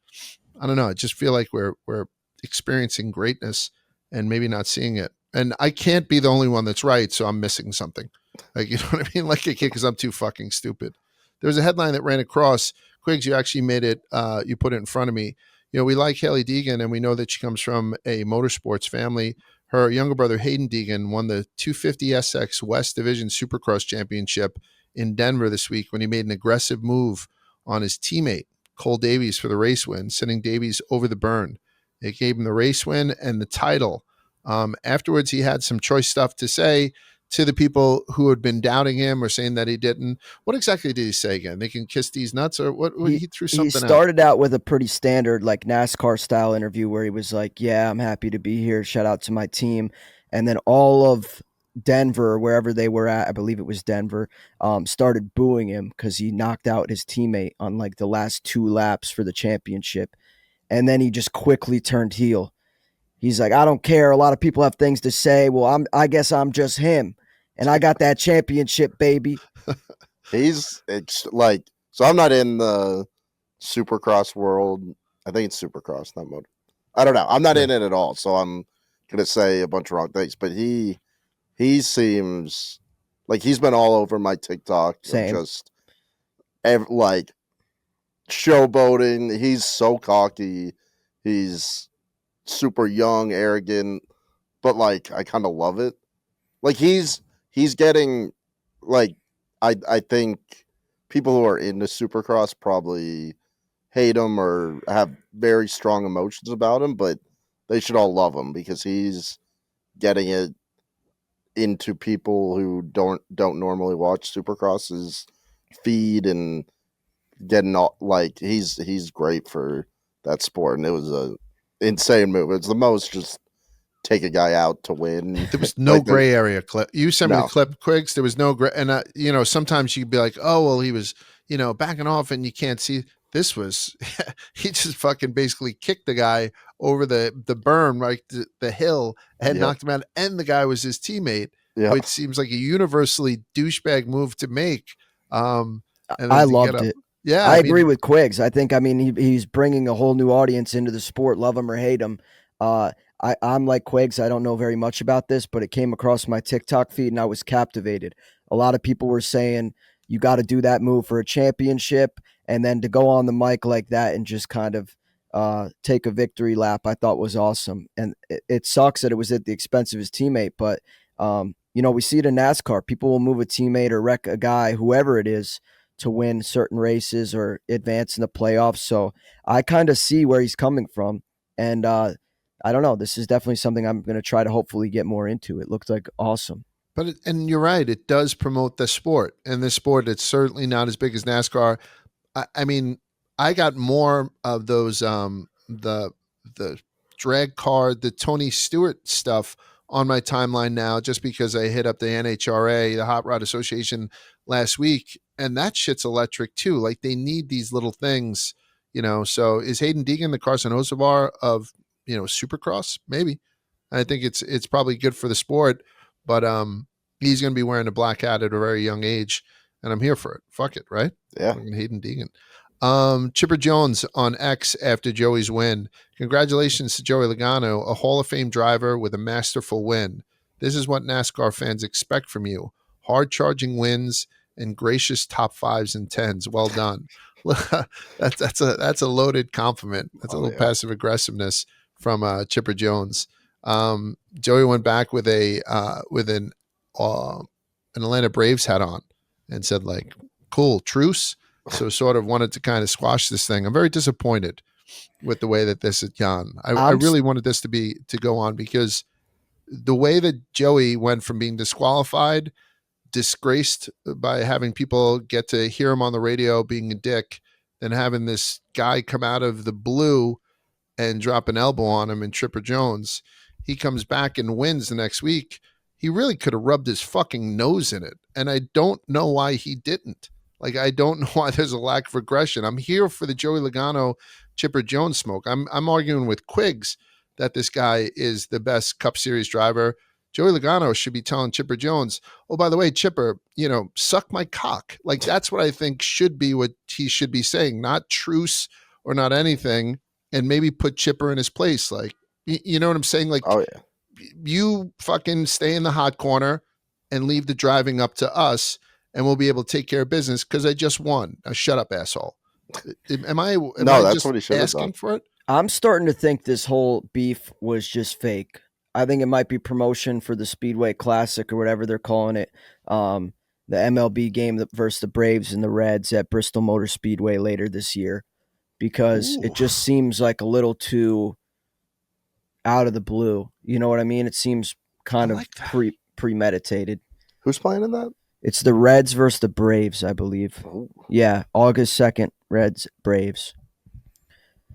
Speaker 1: I don't know. I just feel like we're experiencing greatness and maybe not seeing it. And I can't be the only one that's right, so I'm missing something. Like, you know what I mean? Like I can't, because I'm too fucking stupid. There was a headline that ran across. Quigs, you actually made it. You put it in front of me. We like Hailie Deegan, and we know that she comes from a motorsports family. Her younger brother, Hayden Deegan, won the 250SX West Division Supercross Championship in Denver this week when he made an aggressive move on his teammate, Cole Davies, for the race win, sending Davies over the burn. It gave him the race win and the title. Afterwards, he had some choice stuff to say to the people who had been doubting him or saying that he didn't. What exactly did he say again? They can kiss these nuts, or what? He threw something out.
Speaker 3: He started out with a pretty standard, like NASCAR style interview where he was like, yeah, I'm happy to be here. Shout out to my team. And then all of Denver, wherever they were at, I believe it was Denver, started booing him because he knocked out his teammate on like the last 2 laps for the championship. And then he just quickly turned heel. He's like, I don't care. A lot of people have things to say. Well, I guess I'm just him. And I got that championship, baby.
Speaker 2: It's like, so I'm not in the Supercross world. I think it's Supercross, not motor. I don't know. I'm not in it at all, so I'm gonna say a bunch of wrong things. But he seems like he's been all over my TikTok.
Speaker 3: Same.
Speaker 2: Just like showboating. He's so cocky. He's super young, arrogant, but like I kind of love it. Like he's getting, like, I think people who are into Supercross probably hate him or have very strong emotions about him, but they should all love him because he's getting it into people who don't normally watch Supercross's feed and getting all, like, he's great for that sport, and it was a insane move. It's the most just take a guy out to win.
Speaker 1: There was no
Speaker 2: like
Speaker 1: gray area clip. You sent me
Speaker 2: No.
Speaker 1: the clip, Quigs. There was no gray. And, sometimes you'd be like, oh, well, he was, backing off and you can't see. This was, he just fucking basically kicked the guy over the berm, like the hill, and knocked him out. And the guy was his teammate, which seems like a universally douchebag move to make.
Speaker 3: I loved it.
Speaker 1: Yeah,
Speaker 3: I agree with Quigs. I think, he's bringing a whole new audience into the sport, love him or hate him. I'm like Quigs. I don't know very much about this, but it came across my TikTok feed and I was captivated. A lot of people were saying you got to do that move for a championship. And then to go on the mic like that and just kind of take a victory lap, I thought was awesome. And it sucks that it was at the expense of his teammate, but we see it in NASCAR. People will move a teammate or wreck a guy, whoever it is, to win certain races or advance in the playoffs. So I kind of see where he's coming from. And I don't know. This is definitely something I'm going to try to hopefully get more into. It looked like awesome.
Speaker 1: But and you're right, it does promote the sport. And this sport, it's certainly not as big as NASCAR. I mean, I got more of those the drag car, the Tony Stewart stuff on my timeline now, just because I hit up the NHRA, the Hot Rod Association, last week, and that shit's electric too. Like they need these little things, So is Hayden Deegan the Carson Hocevar of Supercross? Maybe. I think it's probably good for the sport, but he's going to be wearing a black hat at a very young age, and I'm here for it. Fuck it, right?
Speaker 2: Yeah.
Speaker 1: Fucking Hayden Deegan. Chipper Jones on X after Joey's win. Congratulations to Joey Logano, a Hall of Fame driver with a masterful win. This is what NASCAR fans expect from you. Hard-charging wins and gracious top 5s and 10s. Well done. that's a loaded compliment. That's a little passive aggressiveness from Chipper Jones. Joey went back with an Atlanta Braves hat on and said, like, cool, truce. So sort of wanted to kind of squash this thing. I'm very disappointed with the way that this had gone. I really wanted this to go on, because the way that Joey went from being disqualified, disgraced by having people get to hear him on the radio being a dick, then having this guy come out of the blue and drop an elbow on him and Chipper Jones, he comes back and wins the next week. He really could have rubbed his fucking nose in it. And I don't know why he didn't. Like, I don't know why there's a lack of aggression. I'm here for the Joey Logano, Chipper Jones smoke. I'm arguing with Quigs that this guy is the best Cup Series driver. Joey Logano should be telling Chipper Jones, oh, by the way, Chipper, suck my cock. Like, that's what I think should be what he should be saying, not truce or not anything, and maybe put Chipper in his place. Like, you know what I'm saying? Like,
Speaker 2: Oh, yeah.
Speaker 1: You fucking stay in the hot corner and leave the driving up to us, and we'll be able to take care of business because I just won. Now, shut up, asshole. Am I
Speaker 2: that's
Speaker 1: just
Speaker 2: what he should have
Speaker 1: asking
Speaker 2: done.
Speaker 1: for it?
Speaker 3: I'm starting to think this whole beef was just fake. I think it might be promotion for the Speedway Classic or whatever they're calling it. The MLB game versus the Braves and the Reds at Bristol Motor Speedway later this year, because it just seems like a little too out of the blue. You know what I mean? It seems kind of premeditated.
Speaker 2: Who's playing in that?
Speaker 3: It's the Reds versus the Braves, I believe.
Speaker 2: Oh,
Speaker 3: Yeah, August 2nd, Reds, Braves.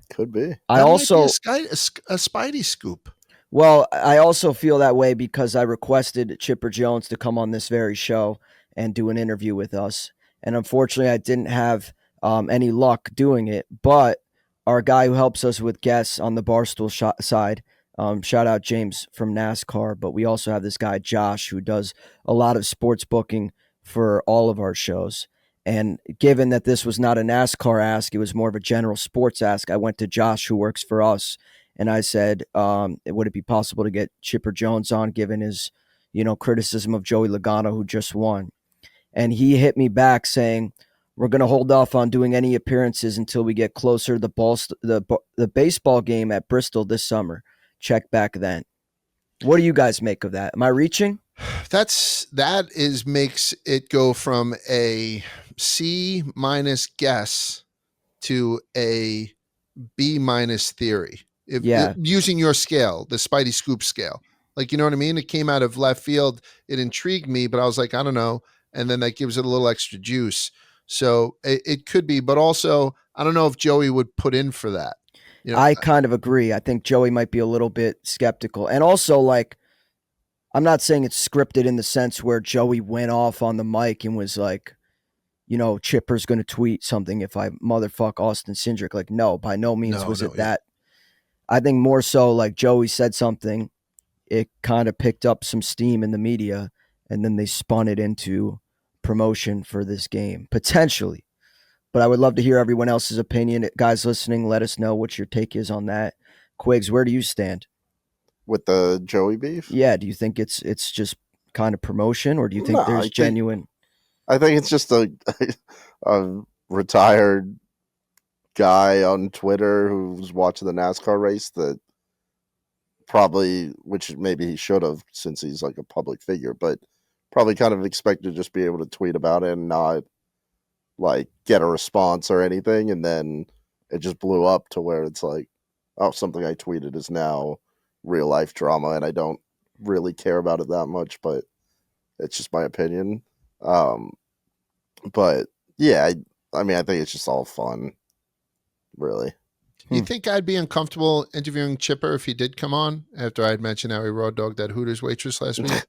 Speaker 2: could be.
Speaker 3: I
Speaker 1: That
Speaker 3: also
Speaker 1: might be a Spidey scoop.
Speaker 3: Well, I also feel that way because I requested Chipper Jones to come on this very show and do an interview with us. And unfortunately, I didn't have any luck doing it. But our guy who helps us with guests on the Barstool side, shout out James from NASCAR. But we also have this guy, Josh, who does a lot of sports booking for all of our shows. And given that this was not a NASCAR ask, it was more of a general sports ask, I went to Josh, who works for us. And I said, would it be possible to get Chipper Jones on, given his, criticism of Joey Logano, who just won? And he hit me back saying, we're going to hold off on doing any appearances until we get closer to the baseball game at Bristol this summer. Check back then. What do you guys make of that? Am I reaching?
Speaker 1: That makes it go from a C- guess to a B- theory. Using your scale, the Spidey Scoop scale. Like, you know what I mean? It came out of left field. It intrigued me, but I was like, I don't know. And then that gives it a little extra juice. So it could be, but also, I don't know if Joey would put in for that.
Speaker 3: I kind of agree. I think Joey might be a little bit skeptical. And also, like, I'm not saying it's scripted in the sense where Joey went off on the mic and was like, Chipper's going to tweet something if I motherfuck Austin Cindric. Like, no, by no means was it that. I think more so like Joey said something, it kind of picked up some steam in the media, and then they spun it into promotion for this game, potentially. But I would love to hear everyone else's opinion. Guys listening, let us know what your take is on that. Quigs, where do you stand?
Speaker 2: With the Joey beef?
Speaker 3: Yeah, do you think it's just kind of promotion, or do you think there's genuine?
Speaker 2: I think it's just a retired guy on Twitter who was watching the NASCAR race that probably, which maybe he should have since he's like a public figure, but probably kind of expected to just be able to tweet about it and not like get a response or anything. And then it just blew up to where it's like, oh, something I tweeted is now real life drama, and I don't really care about it that much, but it's just my opinion. But yeah, I mean, I think it's just all fun, really.
Speaker 1: You think I'd be uncomfortable interviewing Chipper if he did come on after I'd mentioned how he raw dogged that Hooters waitress last week? And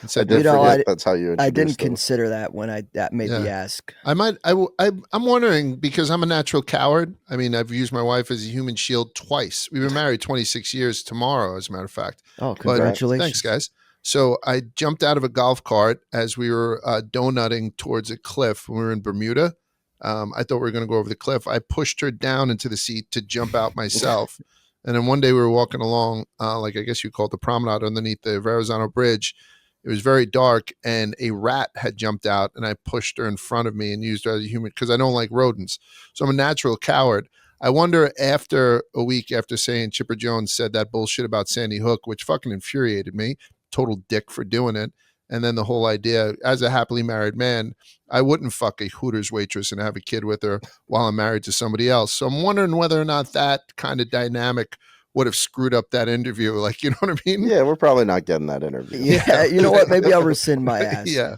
Speaker 2: I
Speaker 1: said,
Speaker 2: did
Speaker 3: You know,
Speaker 2: forget that's how you
Speaker 3: I didn't
Speaker 2: introduced him.
Speaker 3: consider that when that made the
Speaker 1: Yeah.
Speaker 3: ask.
Speaker 1: I'm wondering, because I'm a natural coward. I mean, I've used my wife as a human shield twice. We've been married 26 years tomorrow, as a matter of fact.
Speaker 3: Oh,
Speaker 1: But
Speaker 3: congratulations.
Speaker 1: thanks, guys. So I jumped out of a golf cart as we were donutting towards a cliff when we were in Bermuda. I thought we were going to go over the cliff. I pushed her down into the seat to jump out myself. And then one day we were walking along, like I guess you call it the promenade underneath the Verrazano Bridge. It was very dark, and a rat had jumped out, and I pushed her in front of me and used her as a human because I don't like rodents. So I'm a natural coward. I wonder, after a week after saying Chipper Jones said that bullshit about Sandy Hook, which fucking infuriated me, total dick for doing it. And then the whole idea, as a happily married man, I wouldn't fuck a Hooters waitress and have a kid with her while I'm married to somebody else. So I'm wondering whether or not that kind of dynamic would have screwed up that interview. Like, you know what I mean?
Speaker 2: Yeah, we're probably not getting that interview.
Speaker 3: Yeah, you know what? Maybe I'll rescind my ask.
Speaker 1: Yeah,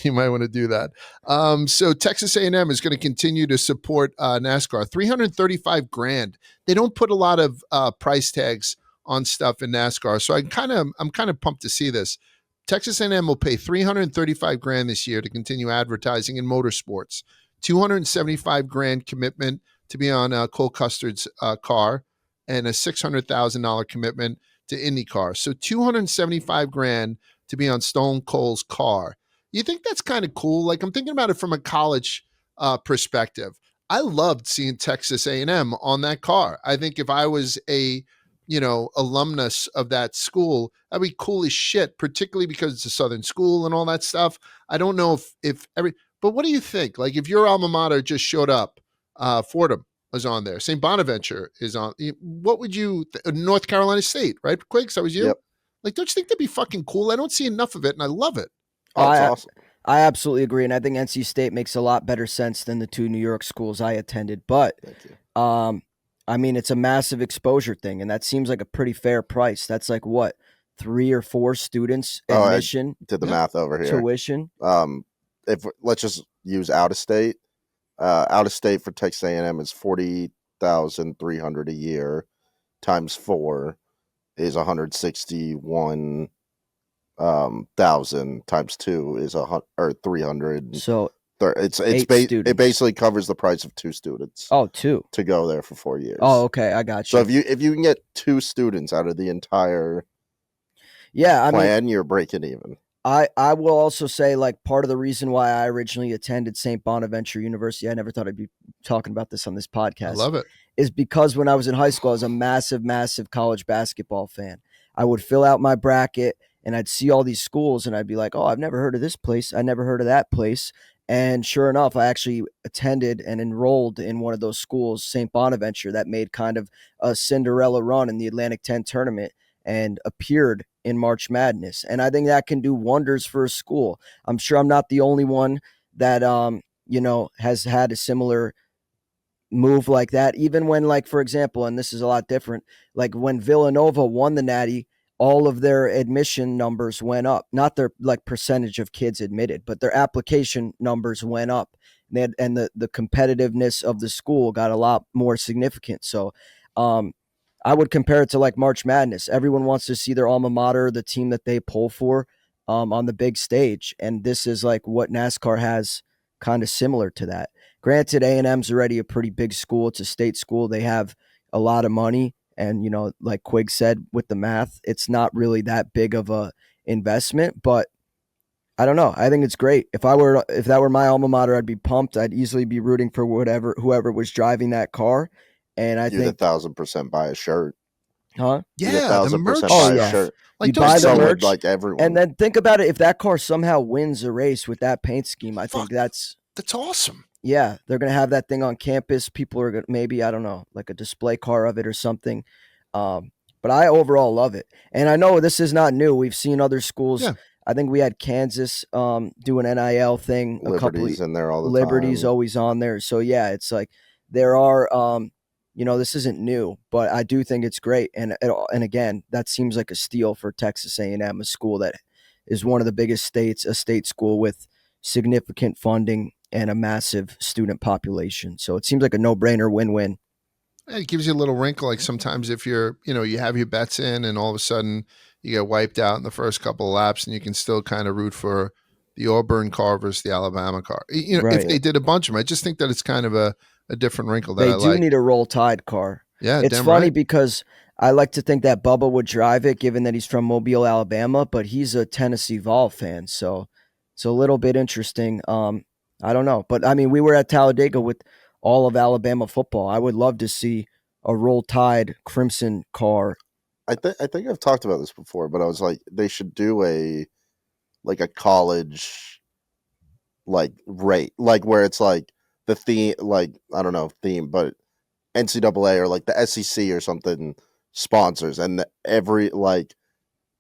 Speaker 1: you might want to do that. So Texas A&M is going to continue to support NASCAR. $335 grand. They don't put a lot of price tags on stuff in NASCAR, so I'm kind of pumped to see this. Texas A&M will pay $335 grand this year to continue advertising in motorsports. $275 grand commitment to be on Cole Custard's car, and a $600,000 commitment to IndyCar. So $275 grand to be on Stone Cold's car. You think that's kind of cool? Like, I'm thinking about it from a college perspective. I loved seeing Texas A&M on that car. I think if I was a alumnus of that school, that'd be cool as shit, particularly because it's a Southern school and all that stuff. I don't know but what do you think? Like, if your alma mater just showed up, Fordham was on there, St. Bonaventure is on, what would you, North Carolina State, right? Quigs, that was you?
Speaker 2: Yep.
Speaker 1: Like, don't you think that'd be fucking cool? I don't see enough of it, and I love it.
Speaker 2: Oh, it's awesome.
Speaker 3: I absolutely agree, and I think NC State makes a lot better sense than the two New York schools I attended. But
Speaker 2: Thank you.
Speaker 3: I mean, it's a massive exposure thing, and that seems like a pretty fair price. That's like what, 3 or 4 students admission,
Speaker 2: Did the math over here.
Speaker 3: tuition.
Speaker 2: If let's just use out of state. Out of state for Texas A&M is $40,300 a year, times 4 is 161,000, times 2 is 300.
Speaker 3: So
Speaker 2: it basically covers the price of 2 students.
Speaker 3: Oh, 2
Speaker 2: to go there for 4 years.
Speaker 3: Oh, okay, I got you.
Speaker 2: So if you can get 2 students out of the entire
Speaker 3: plan,
Speaker 2: I mean, you're breaking even.
Speaker 3: I will also say, like, part of the reason why I originally attended St. Bonaventure University, I never thought I'd be talking about this on this podcast.
Speaker 1: I love it.
Speaker 3: Is because when I was in high school, I was a massive, massive college basketball fan. I would fill out my bracket and I'd see all these schools and I'd be like, oh, I've never heard of this place. I never heard of that place. And sure enough, I actually attended and enrolled in one of those schools, St. Bonaventure, that made kind of a Cinderella run in the Atlantic 10 tournament and appeared in March Madness. And I think that can do wonders for a school. I'm sure I'm not the only one that, has had a similar move like that. Even when, like, for example, and this is a lot different, like when Villanova won the Natty, all of their admission numbers went up. Not their like percentage of kids admitted, but their application numbers went up. And the competitiveness of the school got a lot more significant. So I would compare it to like March Madness. Everyone wants to see their alma mater, the team that they pull for, on the big stage. And this is like what NASCAR has, kind of similar to that. Granted, A&M's already a pretty big school. It's a state school. They have a lot of money. And, like Quig said with the math, it's not really that big of a investment, but I don't know. I think it's great. If that were my alma mater, I'd be pumped. I'd easily be rooting for whoever was driving that car. And I think
Speaker 2: 1,000% buy a shirt.
Speaker 3: Huh?
Speaker 1: Yeah, the merch.
Speaker 2: Buy a shirt.
Speaker 1: Like,
Speaker 3: you buy the merch,
Speaker 2: like everyone.
Speaker 3: and then think about it. If that car somehow wins a race with that paint scheme, I think that's
Speaker 1: awesome.
Speaker 3: Yeah, they're gonna have that thing on campus. People are gonna maybe, I don't know, like a display car of it or something. But I overall love it, and I know this is not new. We've seen other schools.
Speaker 1: Yeah.
Speaker 3: I think we had Kansas do an NIL thing. A couple of
Speaker 2: Liberties in there all the
Speaker 3: Liberties
Speaker 2: time.
Speaker 3: always on there. So yeah, it's like there are. This isn't new, but I do think it's great. And again, that seems like a steal for Texas A&M, a school that is one of the biggest states, a state school with significant funding and a massive student population. So it seems like a no-brainer win-win.
Speaker 1: It gives you a little wrinkle. Like sometimes if you have your bets in and all of a sudden you get wiped out in the first couple of laps and you can still kind of root for the Auburn car versus the Alabama car. If
Speaker 3: Right.
Speaker 1: they did a bunch of them, I just think that it's kind of a different wrinkle that
Speaker 3: They
Speaker 1: I
Speaker 3: do
Speaker 1: like.
Speaker 3: need a Roll Tide car.
Speaker 1: Yeah,
Speaker 3: It's
Speaker 1: damn
Speaker 3: funny
Speaker 1: right.
Speaker 3: because I like to think that Bubba would drive it, given that he's from Mobile, Alabama, but he's a Tennessee Vol fan, so it's a little bit interesting. I don't know, but I mean, we were at Talladega with all of Alabama football. I would love to see a Roll Tide Crimson car.
Speaker 2: I think I've talked about this before, but I was like, they should do a college rate, like where it's like the theme, like I don't know theme, but NCAA or like the SEC or something sponsors, and every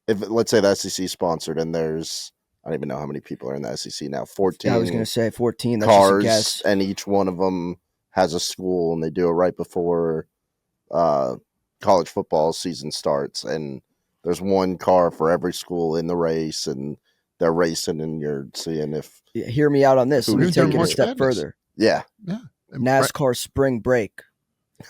Speaker 2: if let's say the SEC sponsored, and there's I don't even know how many people are in the SEC now,
Speaker 3: Yeah, I was going
Speaker 2: 14
Speaker 3: to say 14. That's just a
Speaker 2: cars,
Speaker 3: guess.
Speaker 2: and each one of them has a school, and they do it right before uh, college football season starts, and there's one car for every school in the race, and they're racing, and you're seeing if
Speaker 3: Hear me out on this.
Speaker 2: who
Speaker 3: Let me
Speaker 1: Even
Speaker 2: can
Speaker 1: during
Speaker 3: take it a
Speaker 2: beat
Speaker 1: March
Speaker 2: it.
Speaker 3: step
Speaker 1: Madness.
Speaker 3: further.
Speaker 2: Yeah,
Speaker 1: Yeah.
Speaker 3: NASCAR spring break.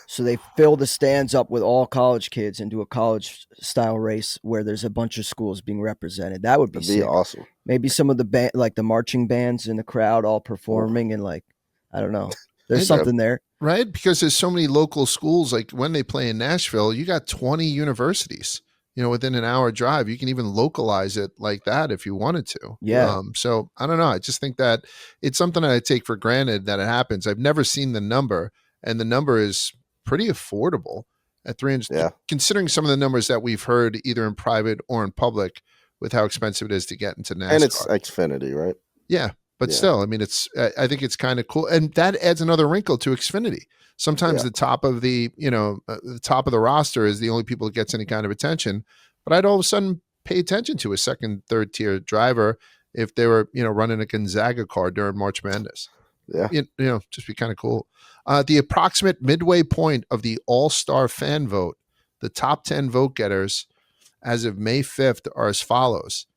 Speaker 3: So they fill the stands up with all college kids and do a college style race where there's a bunch of schools being represented. That would be
Speaker 2: that'd be
Speaker 3: sick.
Speaker 2: awesome.
Speaker 3: Maybe some of the like the marching bands in the crowd all performing and like I don't know. There's
Speaker 1: And-
Speaker 3: something there.
Speaker 1: Right? Because there's so many local schools. Like when they play in Nashville, you got 20 universities, within an hour drive. You can even localize it like that if you wanted to.
Speaker 3: Yeah.
Speaker 1: So I don't know. I just think that it's something that I take for granted that it happens. I've never seen the number, and the number is pretty affordable at 300,
Speaker 2: Yeah,
Speaker 1: considering some of the numbers that we've heard either in private or in public with how expensive it is to get into NASCAR.
Speaker 2: and it's Xfinity, right?
Speaker 1: Yeah, but
Speaker 2: Yeah.
Speaker 1: still, I mean, I think it's kind of cool, and that adds another wrinkle to Xfinity. Sometimes
Speaker 2: Yeah.
Speaker 1: the top of the top of the roster is the only people that gets any kind of attention. But I'd all of a sudden pay attention to a second, third tier driver if they were, running a Gonzaga car during March Madness.
Speaker 2: Yeah,
Speaker 1: Just be kind of cool. The approximate midway point of the All-Star fan vote, the top 10 vote getters as of May 5th are as follows: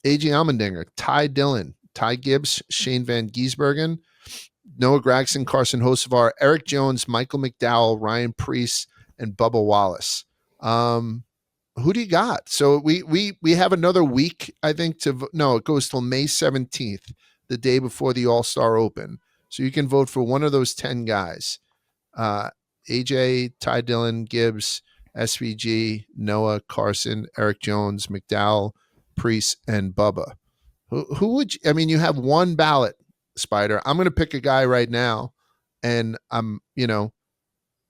Speaker 1: A.J. Allmendinger, Ty Dillon, Ty Gibbs, Shane Van Giesbergen, Noah Gragson, Carson Hocevar, Eric Jones, Michael McDowell, Ryan Preece, and Bubba Wallace. Who do you got? So we have another week, I think, no, it goes till May 17th, the day before the All-Star Open. So you can vote for one of those 10 guys. AJ, Ty Dillon, Gibbs, SVG, Noah, Carson, Eric Jones, McDowell, Preece, and Bubba. Who would you have one ballot, Spider? I'm going to pick a guy right now, and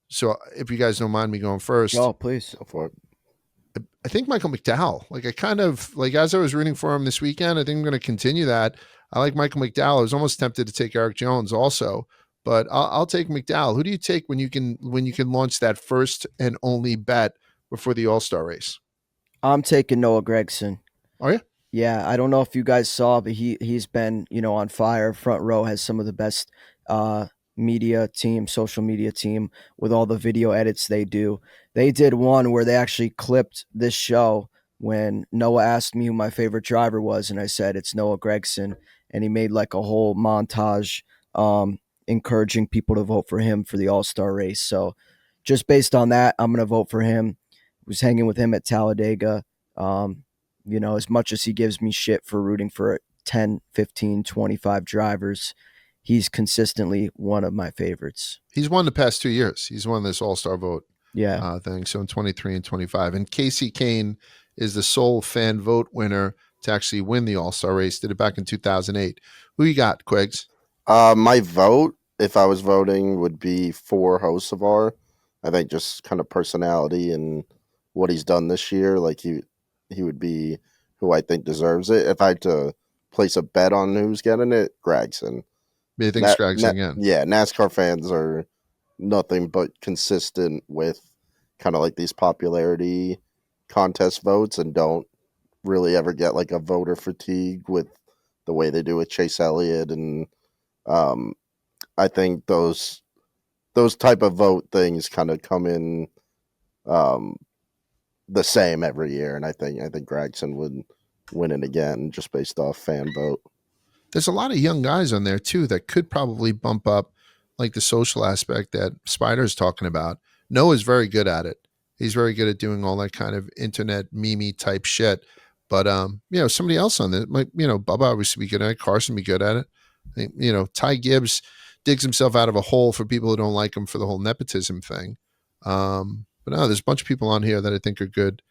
Speaker 1: so if you guys don't mind me going first.
Speaker 3: Oh, please.
Speaker 2: go for it.
Speaker 1: I think Michael McDowell. Like I kind of as I was rooting for him this weekend, I think I'm going to continue that. I like Michael McDowell. I was almost tempted to take Eric Jones also, but I'll take McDowell. Who do you take when you can launch that first and only bet before the All-Star race?
Speaker 3: I'm taking Noah Gregson.
Speaker 1: Are you?
Speaker 3: Yeah, I don't know if you guys saw, but he's been, on fire. Front Row has some of the best social media team with all the video edits they do. They did one where they actually clipped this show when Noah asked me who my favorite driver was, and I said it's Noah Gregson, and he made like a whole montage encouraging people to vote for him for the All-Star race. So just based on that, I'm going to vote for him. Was hanging with him at Talladega. As much as he gives me shit for rooting for 10, 15, 25 drivers, he's consistently one of my favorites.
Speaker 1: He's won the past 2 years. He's won this All-Star vote thing. So in 23 and 25. And Casey Kane is the sole fan vote winner to actually win the All-Star race. Did it back in 2008. Who you got, Quigs?
Speaker 2: My vote, if I was voting, would be for Hocevar. I think just kind of personality and what he's done this year, like he would be who I think deserves it. If I had to place a bet on who's getting it, Gragson.
Speaker 1: Methinks drags again.
Speaker 2: Yeah, NASCAR fans are nothing but consistent with kind of like these popularity contest votes and don't really ever get like a voter fatigue with the way they do with Chase Elliott. And um, I think those type of vote things kind of come in um, the same every year. And I think Gregson would win it again just based off fan vote.
Speaker 1: There's a lot of young guys on there too that could probably bump up like the social aspect that Spider's talking about. Noah's very good at it. He's very good at doing all that kind of internet meme type shit. But somebody else on there, like, Bubba obviously be good at it. Carson be good at it. I think, Ty Gibbs digs himself out of a hole for people who don't like him for the whole nepotism thing. But no, there's a bunch of people on here that I think are good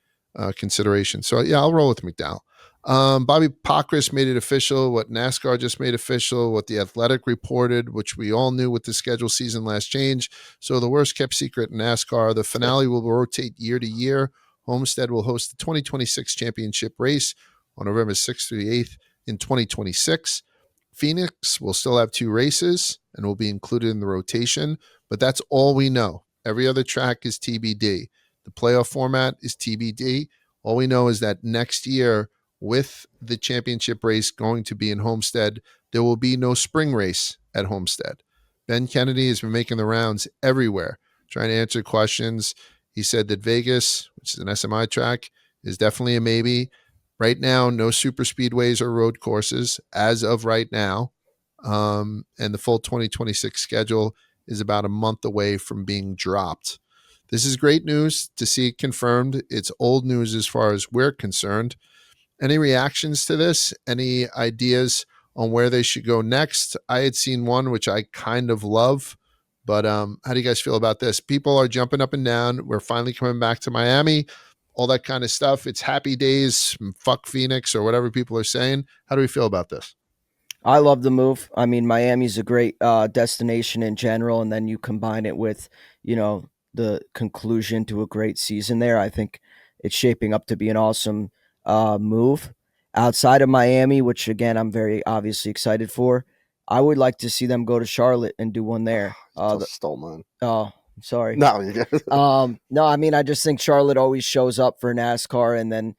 Speaker 1: consideration. So yeah, I'll roll with McDowell. Bobby Pockrass made it official, what NASCAR just made official, what The Athletic reported, which we all knew with the schedule season last change. So the worst kept secret in NASCAR. The finale will rotate year to year. Homestead will host the 2026 championship race on November 6th through the 8th in 2026. Phoenix will still have 2 races and will be included in the rotation, but that's all we know. Every other track is TBD. The playoff format is TBD. All we know is that next year, with the championship race going to be in Homestead, there will be no spring race at Homestead. Ben Kennedy has been making the rounds everywhere, trying to answer questions. He said that Vegas, which is an SMI track, is definitely a maybe. Right now, no super speedways or road courses as of right now. And the full 2026 schedule is about a month away from being dropped. This is great news to see it confirmed. It's old news as far as we're concerned. Any reactions to this? Any ideas on where they should go next? I had seen one which I kind of love, but how do you guys feel about this? People are jumping up and down. We're finally coming back to Miami, all that kind of stuff. It's happy days, fuck Phoenix or whatever people are saying. How do we feel about this?
Speaker 3: I love the move. I mean, Miami's a great destination in general, and then you combine it with, the conclusion to a great season there. I think it's shaping up to be an awesome move. Outside of Miami, which again I'm very obviously excited for, I would like to see them go to Charlotte and do one there.
Speaker 2: Stole mine.
Speaker 3: Oh, I'm sorry.
Speaker 2: No, you got
Speaker 3: No, I mean I just think Charlotte always shows up for NASCAR, and then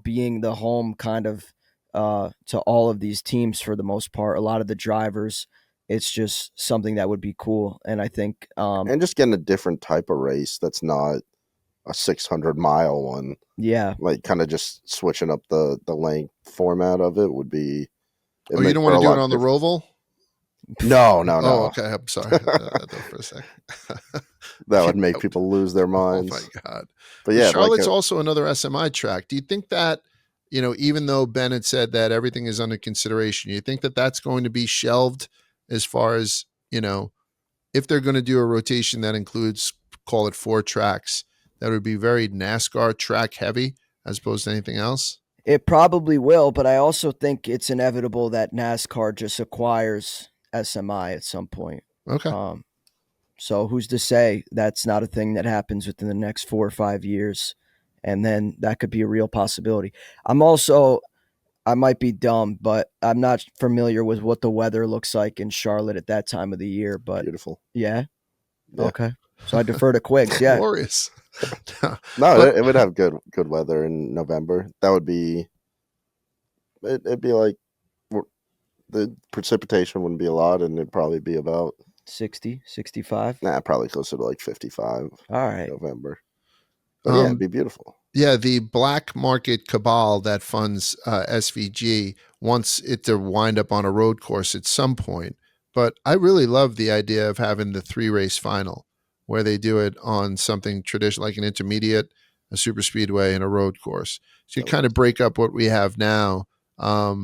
Speaker 3: being the home kind of to all of these teams for the most part, a lot of the drivers. It's just something that would be cool, and I think
Speaker 2: and just getting a different type of race that's not a 600-mile one.
Speaker 3: Yeah,
Speaker 2: like kind of just switching up the length format of it would be.
Speaker 1: Oh, you don't want to do it on the Roval?
Speaker 2: No.
Speaker 1: Oh, okay. I'm sorry. For a second.
Speaker 2: That would make people lose their minds.
Speaker 1: Oh my God.
Speaker 2: But yeah,
Speaker 1: Charlotte's also another SMI track. Do you think that, even though Ben had said that everything is under consideration, you think that that's going to be shelved as far as, if they're going to do a rotation that includes, call it 4 tracks, that would be very NASCAR track heavy as opposed to anything else?
Speaker 3: It probably will, but I also think it's inevitable that NASCAR just acquires SMI at some point.
Speaker 1: Okay.
Speaker 3: So who's to say that's not a thing that happens within the next 4 or 5 years, and then that could be a real possibility. I might be dumb, but I'm not familiar with what the weather looks like in Charlotte at that time of the year. But
Speaker 2: beautiful.
Speaker 3: Yeah. Okay. So I defer to Quigs. Yeah.
Speaker 1: Glorious.
Speaker 2: No, it would have good weather in November. That would be. It'd be like the precipitation wouldn't be a lot, and it'd probably be about
Speaker 3: 60, 65.
Speaker 2: Nah, probably closer to like 55.
Speaker 3: All right.
Speaker 2: November. But yeah, it'd be beautiful.
Speaker 1: Yeah, the black market cabal that funds SVG wants it to wind up on a road course at some point. But I really love the idea of having the 3-race final where they do it on something traditional, like an intermediate, a super speedway, and a road course. So you kind of break up what we have now. I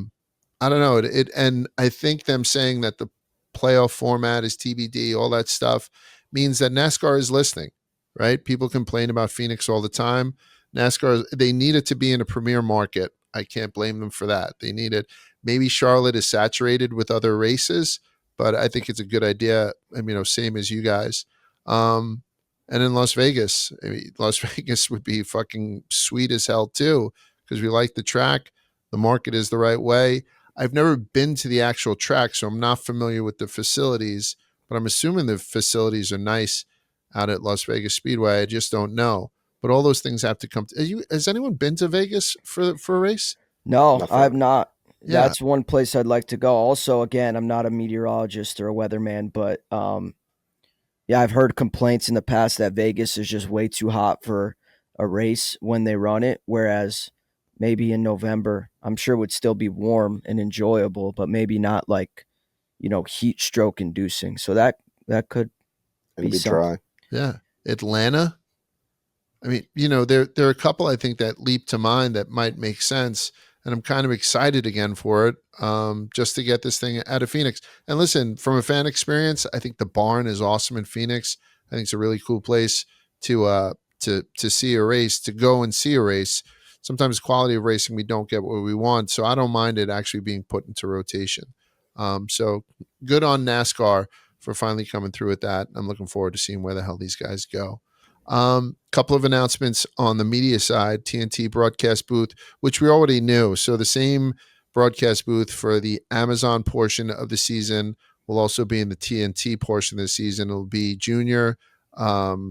Speaker 1: don't know. And I think them saying that the playoff format is TBD, all that stuff, means that NASCAR is listening, right? People complain about Phoenix all the time. NASCAR, they need it to be in a premier market. I can't blame them for that. They need it. Maybe Charlotte is saturated with other races, but I think it's a good idea. Same as you guys. And in Las Vegas, Las Vegas would be fucking sweet as hell too, because we like the track. The market is the right way. I've never been to the actual track, so I'm not familiar with the facilities, but I'm assuming the facilities are nice out at Las Vegas Speedway. I just don't know. But all those things have to come. Has anyone been to Vegas for a race?
Speaker 3: No,
Speaker 2: Not
Speaker 3: I have
Speaker 2: for
Speaker 3: not.
Speaker 1: Yeah.
Speaker 3: That's one place I'd like to go. Also, again, I'm not a meteorologist or a weatherman, but yeah, I've heard complaints in the past that Vegas is just way too hot for a race when they run it, whereas maybe in November, I'm sure it would still be warm and enjoyable, but maybe not like, heat stroke inducing. So that could
Speaker 2: it'll
Speaker 3: be
Speaker 2: be
Speaker 3: something.
Speaker 2: dry.
Speaker 1: Yeah. Atlanta. I mean, there are a couple I think that leap to mind that might make sense, and I'm kind of excited again for it, just to get this thing out of Phoenix. And listen, from a fan experience, I think the barn is awesome in Phoenix. I think it's a really cool place to see a race, to go and see a race. Sometimes quality of racing we don't get what we want, so I don't mind it actually being put into rotation. So good on NASCAR for finally coming through with that. I'm looking forward to seeing where the hell these guys go. Couple of announcements on the media side. TNT broadcast booth, which we already knew. So the same broadcast booth for the Amazon portion of the season will also be in the TNT portion of the season. It'll be Junior,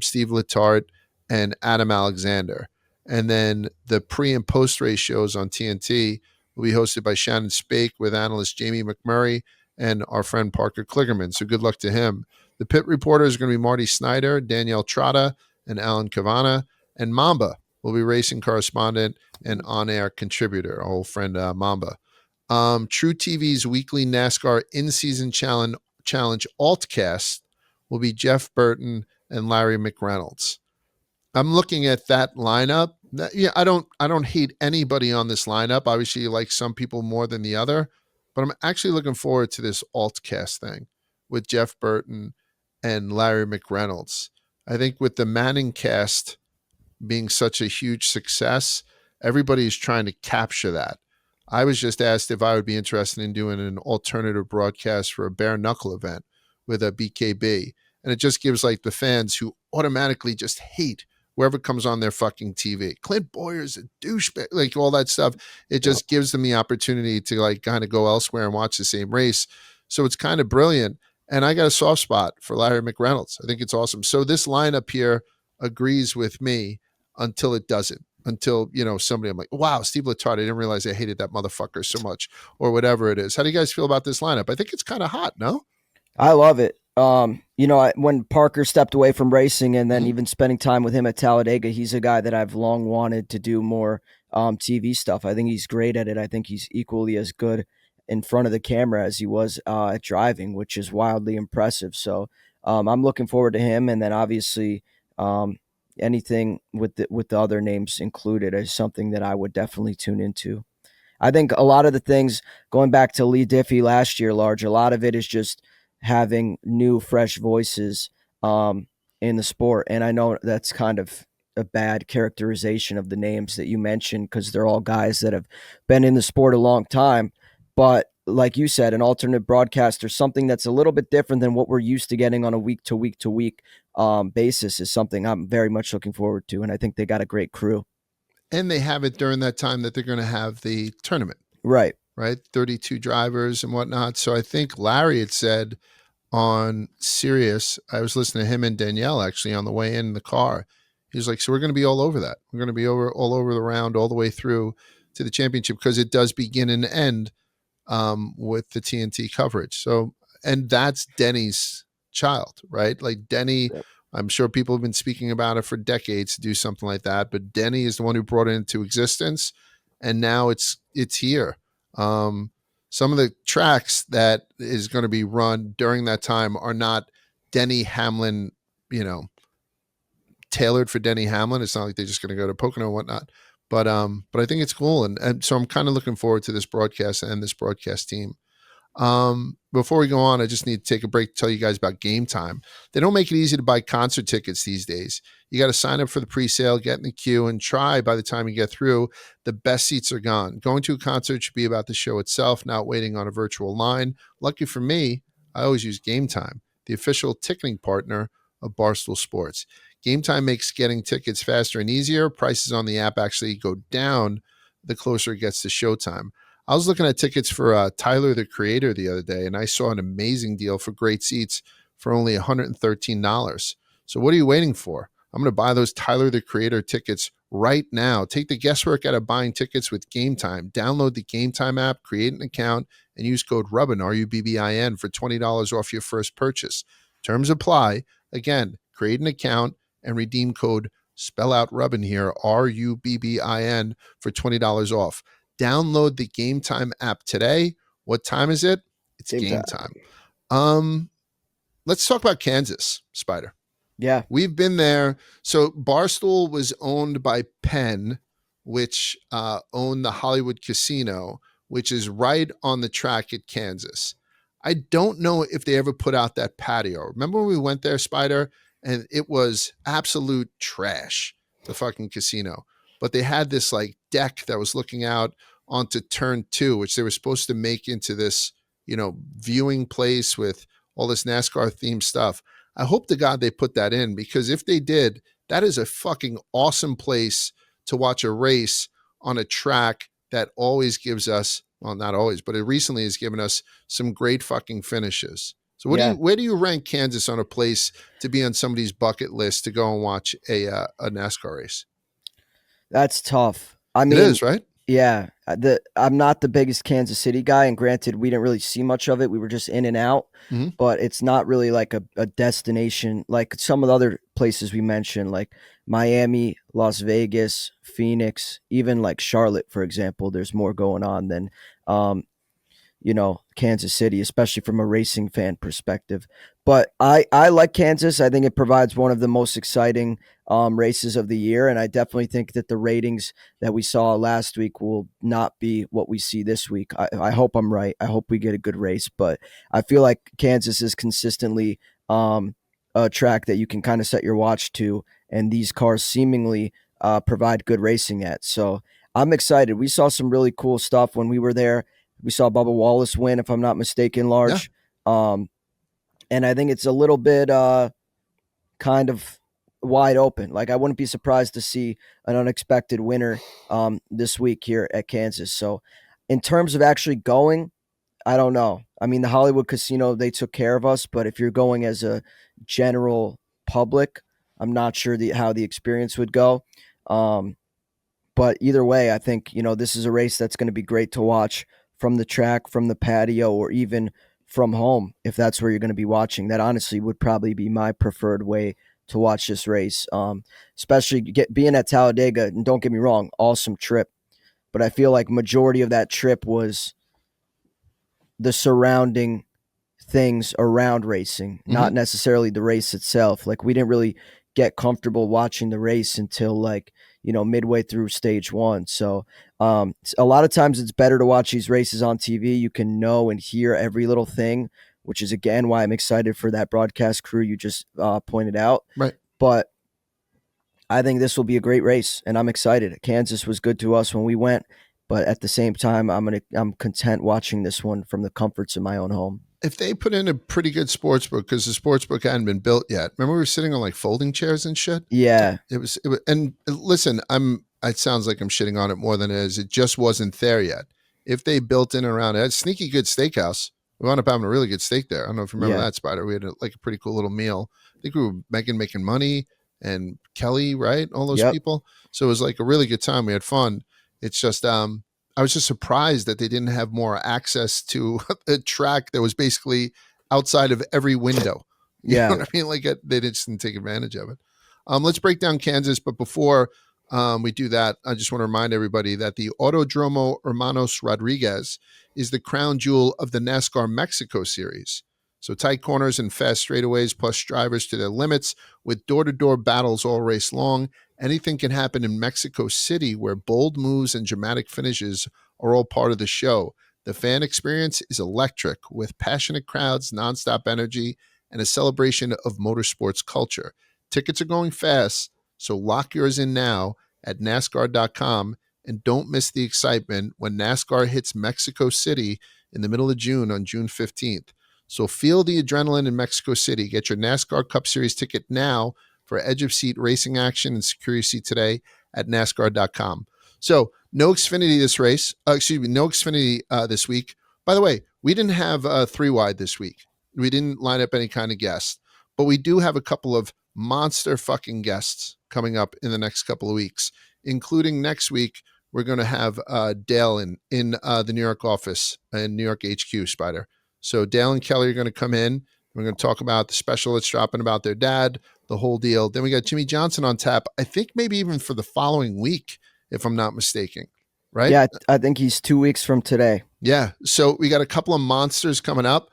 Speaker 1: Steve Letarte, and Adam Alexander. And then the pre and post race shows on TNT will be hosted by Shannon Spake with analyst Jamie McMurray and our friend Parker Kligerman. So good luck to him. The pit reporters are going to be Marty Snyder, Danielle Trotta, and Alan Cavana. And Mamba will be racing correspondent and on-air contributor, our old friend Mamba. True TV's weekly NASCAR in-season challenge altcast will be Jeff Burton and Larry McReynolds. I'm looking at that lineup. Yeah, I don't hate anybody on this lineup. Obviously, you like some people more than the other, but I'm actually looking forward to this altcast thing with Jeff Burton and Larry McReynolds. I think with the Manning cast being such a huge success, everybody's trying to capture that. I was just asked if I would be interested in doing an alternative broadcast for a bare knuckle event with a BKB. And it just gives like the fans who automatically just hate whoever comes on their fucking TV. Clint Boyer's a douchebag, like all that stuff. It just gives them the opportunity to like kind of go elsewhere and watch the same race. So it's kind of brilliant. And I got a soft spot for Larry McReynolds. I think it's awesome. So this lineup here agrees with me until it doesn't. Until, somebody, I'm like, wow, Steve Letarte, I didn't realize I hated that motherfucker so much, or whatever it is. How do you guys feel about this lineup? I think it's kind of hot, no?
Speaker 3: I love it. When Parker stepped away from racing and then even spending time with him at Talladega, he's a guy that I've long wanted to do more TV stuff. I think he's great at it. I think he's equally as good in front of the camera as he was at driving, which is wildly impressive. So I'm looking forward to him. And then obviously anything with the other names included is something that I would definitely tune into. I think a lot of the things, going back to Lee Diffie last year, a lot of it is just having new, fresh voices in the sport. And I know that's kind of a bad characterization of the names that you mentioned because they're all guys that have been in the sport a long time. But like you said, an alternate broadcaster, something that's a little bit different than what we're used to getting on a week to week to week basis is something I'm very much looking forward to. And I think they got a great crew.
Speaker 1: And they have it during that time that they're going to have the tournament.
Speaker 3: Right.
Speaker 1: 32 drivers and whatnot. So I think Larry had said on Sirius, I was listening to him and Danielle actually on the way in the car. He was like, so we're going to be all over that. We're going to be all over the round, all the way through to the championship, because it does begin and end with the TNT coverage. So, and that's Denny's child, right? Like Denny,
Speaker 2: Yep.
Speaker 1: I'm sure people have been speaking about it for decades to do something like that, but Denny is the one who brought it into existence, and now it's here. Some of the tracks that is going to be run during that time are not Denny Hamlin, tailored for Denny Hamlin. It's not like they're just going to go to Pocono and whatnot. But I think it's cool, and so I'm kind of looking forward to this broadcast and this broadcast team. Before we go on, I just need to take a break to tell you guys about Game Time. They don't make it easy to buy concert tickets these days. You got to sign up for the pre-sale, get in the queue, and try by the time you get through. The best seats are gone. Going to a concert should be about the show itself, not waiting on a virtual line. Lucky for me, I always use Game Time, the official ticketing partner of Barstool Sports. Game Time makes getting tickets faster and easier. Prices on the app actually go down the closer it gets to showtime. I was looking at tickets for Tyler the Creator the other day, and I saw an amazing deal for great seats for only $113. So what are you waiting for? I'm going to buy those Tyler the Creator tickets right now. Take the guesswork out of buying tickets with Game Time. Download the Game Time app, create an account, and use code Rubbin, RUBBIN, for $20 off your first purchase. Terms apply. Again, create an account and redeem code, spell out Rubbin here, RUBBIN, for $20 off. Download the Game Time app today. What time is it? It's game time. Let's talk about Kansas, Spider.
Speaker 3: Yeah.
Speaker 1: We've been there. So Barstool was owned by Penn, which owned the Hollywood Casino, which is right on the track at Kansas. I don't know if they ever put out that patio. Remember when we went there, Spider, and it was absolute trash, the fucking casino. But they had this like deck that was looking out onto turn 2, which they were supposed to make into this, viewing place with all this NASCAR themed stuff. I hope to God they put that in, because if they did, that is a fucking awesome place to watch a race on a track that always gives us, well, not always, but it recently has given us some great fucking finishes. So where do you rank Kansas on a place to be on somebody's bucket list to go and watch a NASCAR race?
Speaker 3: That's tough. I mean,
Speaker 1: it is, right?
Speaker 3: Yeah, I'm not the biggest Kansas City guy, and granted, we didn't really see much of it. We were just in and out, but it's not really like a destination like some of the other places we mentioned, like Miami, Las Vegas, Phoenix, even like Charlotte, for example. There's more going on than Kansas City, especially from a racing fan perspective. But I like Kansas. I think it provides one of the most exciting races of the year. And I definitely think that the ratings that we saw last week will not be what we see this week. I hope I'm right. I hope we get a good race. But I feel like Kansas is consistently a track that you can kind of set your watch to. And these cars seemingly provide good racing at. So I'm excited. We saw some really cool stuff when we were there. We saw Bubba Wallace win, if I'm not mistaken, large. Yeah. And I think it's a little bit kind of wide open. Like, I wouldn't be surprised to see an unexpected winner this week here at Kansas. So in terms of actually going, I don't know. I mean, the Hollywood Casino, they took care of us. But if you're going as a general public, I'm not sure how the experience would go. But either way, I think, this is a race that's going to be great to watch from the track, from the patio, or even from home, if that's where you're going to be watching. That honestly would probably be my preferred way to watch this race, especially being at Talladega. And don't get me wrong, awesome trip. But I feel like majority of that trip was the surrounding things around racing, not necessarily the race itself. Like, we didn't really get comfortable watching the race until midway through stage 1. So a lot of times it's better to watch these races on TV. You can know and hear every little thing, which is again why I'm excited for that broadcast crew you just pointed out.
Speaker 1: Right.
Speaker 3: But I think this will be a great race, and I'm excited. Kansas was good to us when we went, but at the same time, I'm content watching this one from the comforts of my own home.
Speaker 1: If they put in a pretty good sports book, because the sports book hadn't been built yet. Remember, we were sitting on like folding chairs and shit.
Speaker 3: Yeah,
Speaker 1: it was. And listen, it sounds like I'm shitting on it more than it is. It just wasn't there yet. If they built in around it, sneaky good steakhouse. We wound up having a really good steak there. I don't know if you remember that, Spider. We had a pretty cool little meal. I think we were making money, and Kelly, right? All those people. So it was like a really good time. We had fun. It's just I was just surprised that they didn't have more access to a track that was basically outside of every window. You know what I mean? Like, they just didn't take advantage of it. Let's break down Kansas. But before we do that, I just want to remind everybody that the Autodromo Hermanos Rodriguez is the crown jewel of the NASCAR Mexico Series. So tight corners and fast straightaways, plus drivers to their limits with door-to-door battles all race long. Anything can happen in Mexico City, where bold moves and dramatic finishes are all part of the show. The fan experience is electric, with passionate crowds, nonstop energy, and a celebration of motorsports culture. Tickets are going fast, so lock yours in now at NASCAR.com, and don't miss the excitement when NASCAR hits Mexico City in the middle of June on June 15th. So feel the adrenaline in Mexico City. Get your NASCAR Cup Series ticket now for edge-of-seat racing action and secure your seat today at NASCAR.com. So No Xfinity this race. No Xfinity this week. By the way, we didn't have 3 wide this week. We didn't line up any kind of guest, but we do have a couple of monster fucking guests coming up in the next couple of weeks, including next week. We're going to have Dale in the New York office in New York HQ, Spider. So Dale and Kelly are going to come in. We're going to talk about the special that's dropping about their dad, the whole deal. Then we got Jimmy Johnson on tap. I think maybe even for the following week, if I'm not mistaken, right?
Speaker 3: Yeah, I think he's 2 weeks from today.
Speaker 1: Yeah. So we got a couple of monsters coming up,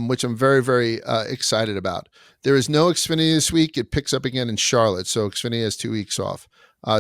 Speaker 1: which I'm very, very excited about. There is no Xfinity this week. It picks up again in Charlotte. So Xfinity has 2 weeks off.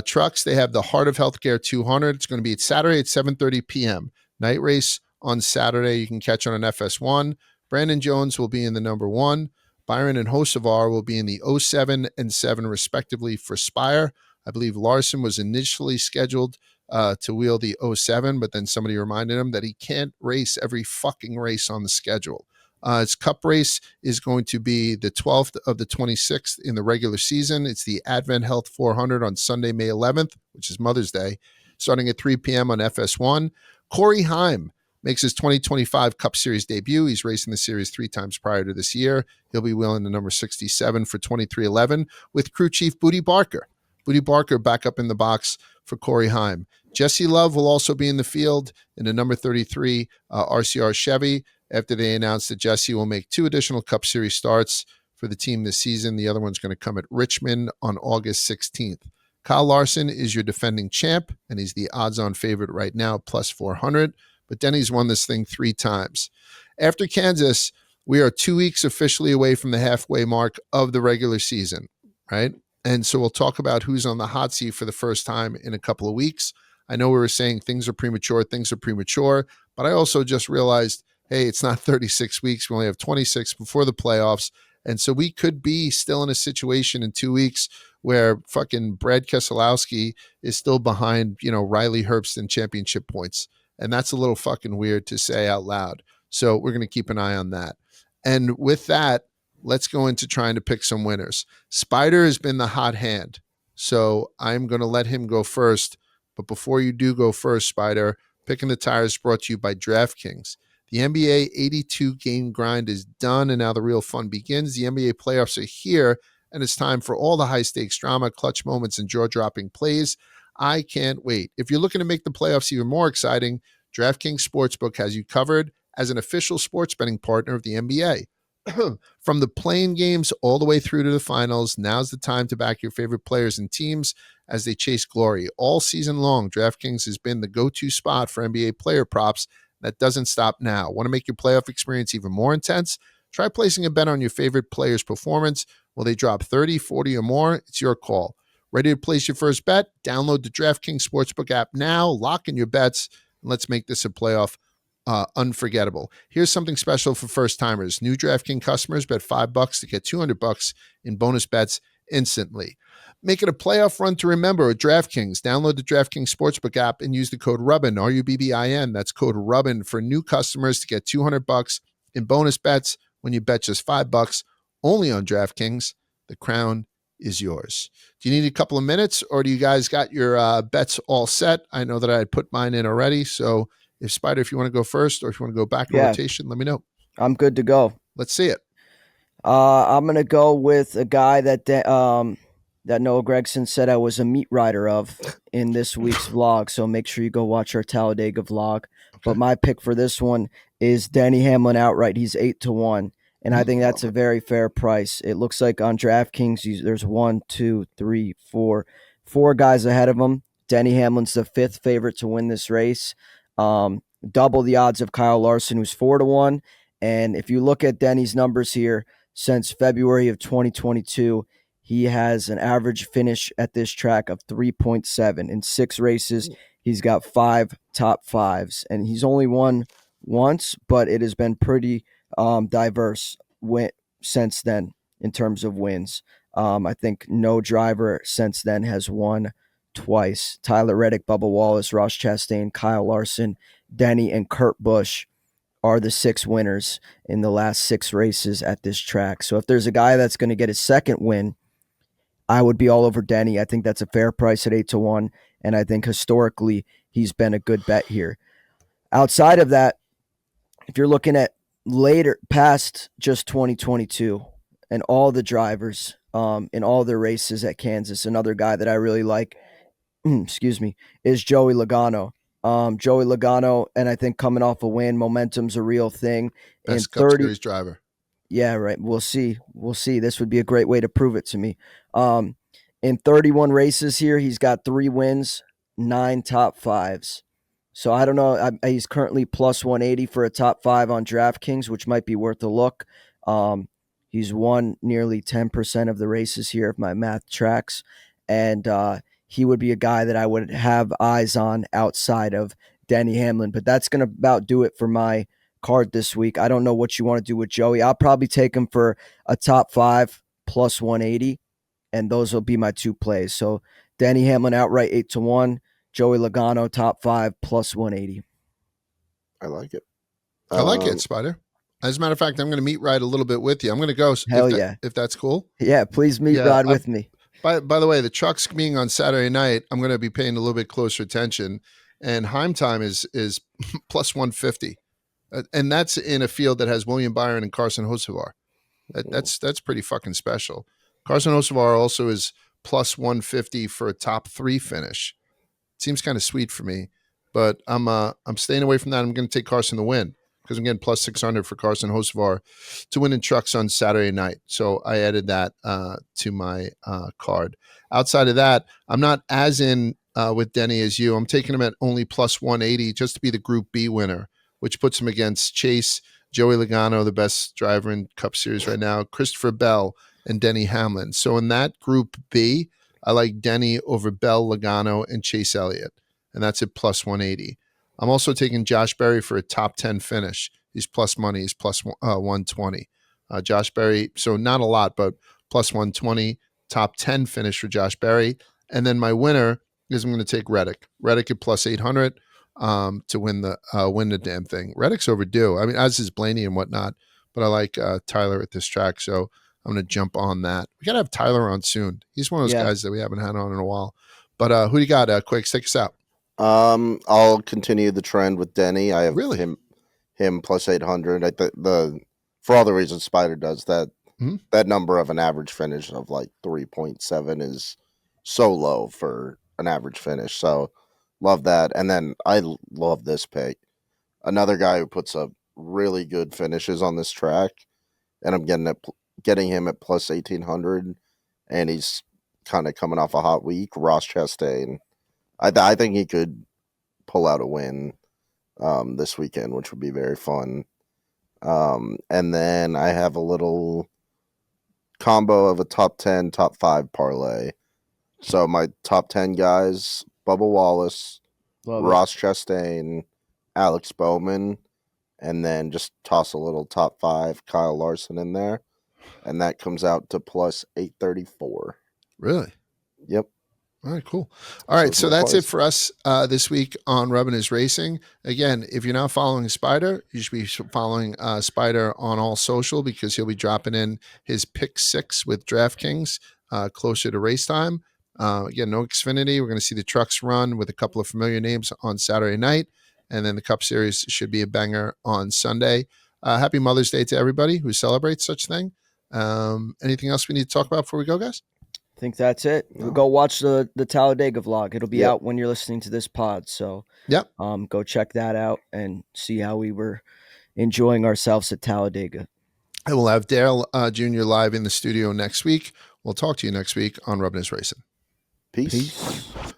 Speaker 1: Trucks, they have the Heart of Healthcare 200. It's going to be Saturday at 7:30 p.m. Night race on Saturday. You can catch on an FS1. Brandon Jones will be in the number 1. Byron and Hocevar will be in the 07 and 7 respectively for Spire. I believe Larson was initially scheduled to wheel the 07, but then somebody reminded him that he can't race every fucking race on the schedule. Its cup race is going to be the 12th of the 26th in the regular season. It's the Advent Health 400 on Sunday, May 11th, which is Mother's Day, starting at 3 p.m. on FS1. Corey Heim makes his 2025 Cup Series debut. He's racing the series 3 times prior to this year. He'll be wheeling the number 67 for 2311 with crew chief Booty Barker. Booty Barker back up in the box for Corey Heim. Jesse Love will also be in the field in the number 33 RCR Chevy after they announced that Jesse will make 2 additional Cup Series starts for the team this season. The other one's going to come at Richmond on August 16th. Kyle Larson is your defending champ, and he's the odds-on favorite right now, plus 400. But Denny's won this thing 3 times. After Kansas, we are 2 weeks officially away from the halfway mark of the regular season, right? And so we'll talk about who's on the hot seat for the first time in a couple of weeks. I know we were saying things are premature, but I also just realized, hey, it's not 36 weeks. We only have 26 before the playoffs. And so we could be still in a situation in 2 weeks where fucking Brad Keselowski is still behind, Riley Herbst in championship points. And that's a little fucking weird to say out loud. So we're going to keep an eye on that. And with that, let's go into trying to pick some winners. Spider has been the hot hand. So I'm going to let him go first. But before you do go first, Spider, Picking the Tires brought to you by DraftKings. The NBA 82-game grind is done, and now the real fun begins. The NBA playoffs are here, and it's time for all the high-stakes drama, clutch moments, and jaw-dropping plays. I can't wait. If you're looking to make the playoffs even more exciting, DraftKings Sportsbook has you covered as an official sports betting partner of the NBA. From the playing games all the way through to the finals, now's the time to back your favorite players and teams as they chase glory. All season long, DraftKings has been the go-to spot for NBA player props. That doesn't stop now. Want to make your playoff experience even more intense? Try placing a bet on your favorite player's performance. Will they drop 30, 40, or more? It's your call. Ready to place your first bet? Download the DraftKings Sportsbook app now. Lock in your bets, and let's make this a playoff unforgettable. Here's something special for first-timers. New DraftKings customers bet $5 to get $200 in bonus bets instantly. Make it a playoff run to remember at DraftKings. Download the DraftKings Sportsbook app and use the code Rubbin, RUBBIN. That's code Rubbin for new customers to get $200 in bonus bets when you bet just $5 only on DraftKings. The crown is yours. Do you need a couple of minutes, or do you guys got your bets all set? I know that I had put mine in already, so if Spider, if you want to go first, or if you want to go back in rotation, let me know.
Speaker 3: I'm good to go.
Speaker 1: Let's see it.
Speaker 3: I'm gonna go with a guy that Noah Gregson said I was a meat rider of in this week's vlog. So make sure you go watch our Talladega vlog. Okay. But my pick for this one is Denny Hamlin outright. He's 8-1, and I think that's a very fair price. It looks like on DraftKings there's 4 guys ahead of him. Denny Hamlin's the 5th favorite to win this race. Double the odds of Kyle Larson, who's 4-1. And if you look at Denny's numbers here, since February of 2022, he has an average finish at this track of 3.7. In 6 races, he's got 5 top 5s, and he's only won once, but it has been pretty diverse since then in terms of wins. I think no driver since then has won twice. Tyler Reddick, Bubba Wallace, Ross Chastain, Kyle Larson, Denny, and Kurt Busch are the 6 winners in the last 6 races at this track. So if there's a guy that's going to get his second win, I would be all over Denny. I think that's a fair price at 8-1, and I think historically he's been a good bet here. Outside of that, if you're looking at later past just 2022 and all the drivers in all their races at Kansas, another guy that I really like, excuse me, is Joey Logano. Joey Logano, and I think coming off a win, momentum's a real thing. In
Speaker 1: Best Cup
Speaker 3: 30,
Speaker 1: Series driver.
Speaker 3: yeah, right. We'll see. We'll see. This would be a great way to prove it to me. In 31 races here, he's got 3 wins, 9 top fives. So I don't know. He's currently plus 180 for a top 5 on DraftKings, which might be worth a look. He's won nearly 10% of the races here, if my math tracks. And he would be a guy that I would have eyes on outside of Denny Hamlin. But that's going to about do it for my card this week. I don't know what you want to do with Joey. I'll probably take him for a top 5 plus 180. And those will be my 2 plays. So Denny Hamlin outright 8-1. Joey Logano top 5 plus 180.
Speaker 2: I like it.
Speaker 1: I like it, Spider. As a matter of fact, I'm going to meet ride a little bit with you. I'm going to go if that's cool.
Speaker 3: Yeah, please meet ride with me.
Speaker 1: By the way, the trucks being on Saturday night, I'm going to be paying a little bit closer attention. And Heim time is plus 150. And that's in a field that has William Byron and Carson Hocevar. That's pretty fucking special. Carson Hocevar also is plus 150 for a top 3 finish. Seems kind of sweet for me, but I'm staying away from that. I'm going to take Carson to win because I'm getting plus 600 for Carson Hocevar to win in trucks on Saturday night. So I added that to my card. Outside of that, I'm not as in with Denny as you. I'm taking him at only plus 180 just to be the Group B winner, which puts him against Chase, Joey Logano, the best driver in Cup Series right now, Christopher Bell, and Denny Hamlin. So in that Group B, I like Denny over Bell, Logano, and Chase Elliott, and that's at plus 180. I'm also taking Josh Berry for a top 10 finish. He's plus money. He's plus 120. Josh Berry, so not a lot, but plus 120, top 10 finish for Josh Berry. And then my winner is I'm going to take Reddick. Reddick at plus 800 to win the damn thing. Reddick's overdue. I mean, as is Blaney and whatnot, but I like Tyler at this track, so I'm going to jump on that. We got to have Tyler on soon. He's one of those guys that we haven't had on in a while. But who do you got, Quigs? Take us out.
Speaker 2: I'll continue the trend with Denny. I have
Speaker 1: Really?
Speaker 2: him plus 800. I think for all the reasons Spider does that, that number of an average finish of like 3.7 is so low for an average finish. So love that. And then I love this pick. Another guy who puts up really good finishes on this track, and I'm getting him at plus 1,800, and he's kind of coming off a hot week. Ross Chastain. I think he could pull out a win this weekend, which would be very fun. And then I have a little combo of a top 10, top 5 parlay. So my top 10 guys, Bubba Wallace, Ross Chastain, Alex Bowman, and then just toss a little top 5 Kyle Larson in there. And that comes out to plus 834.
Speaker 1: Really?
Speaker 2: Yep.
Speaker 1: All right, cool. All right, so that's it for us this week on Rubbin is Racing. Again, if you're not following Spider, you should be following Spider on all social because he'll be dropping in his pick 6 with DraftKings closer to race time. Again, no Xfinity. We're going to see the trucks run with a couple of familiar names on Saturday night, and then the Cup Series should be a banger on Sunday. Happy Mother's Day to everybody who celebrates such thing. Anything else we need to talk about before we go, guys?
Speaker 3: I think that's it. No. Go watch the Talladega vlog. It'll be out when you're listening to this pod. So go check that out and see how we were enjoying ourselves at Talladega.
Speaker 1: I will have Dale Jr. live in the studio next week. We'll talk to you next week on Rubbin is Racing.
Speaker 2: Peace.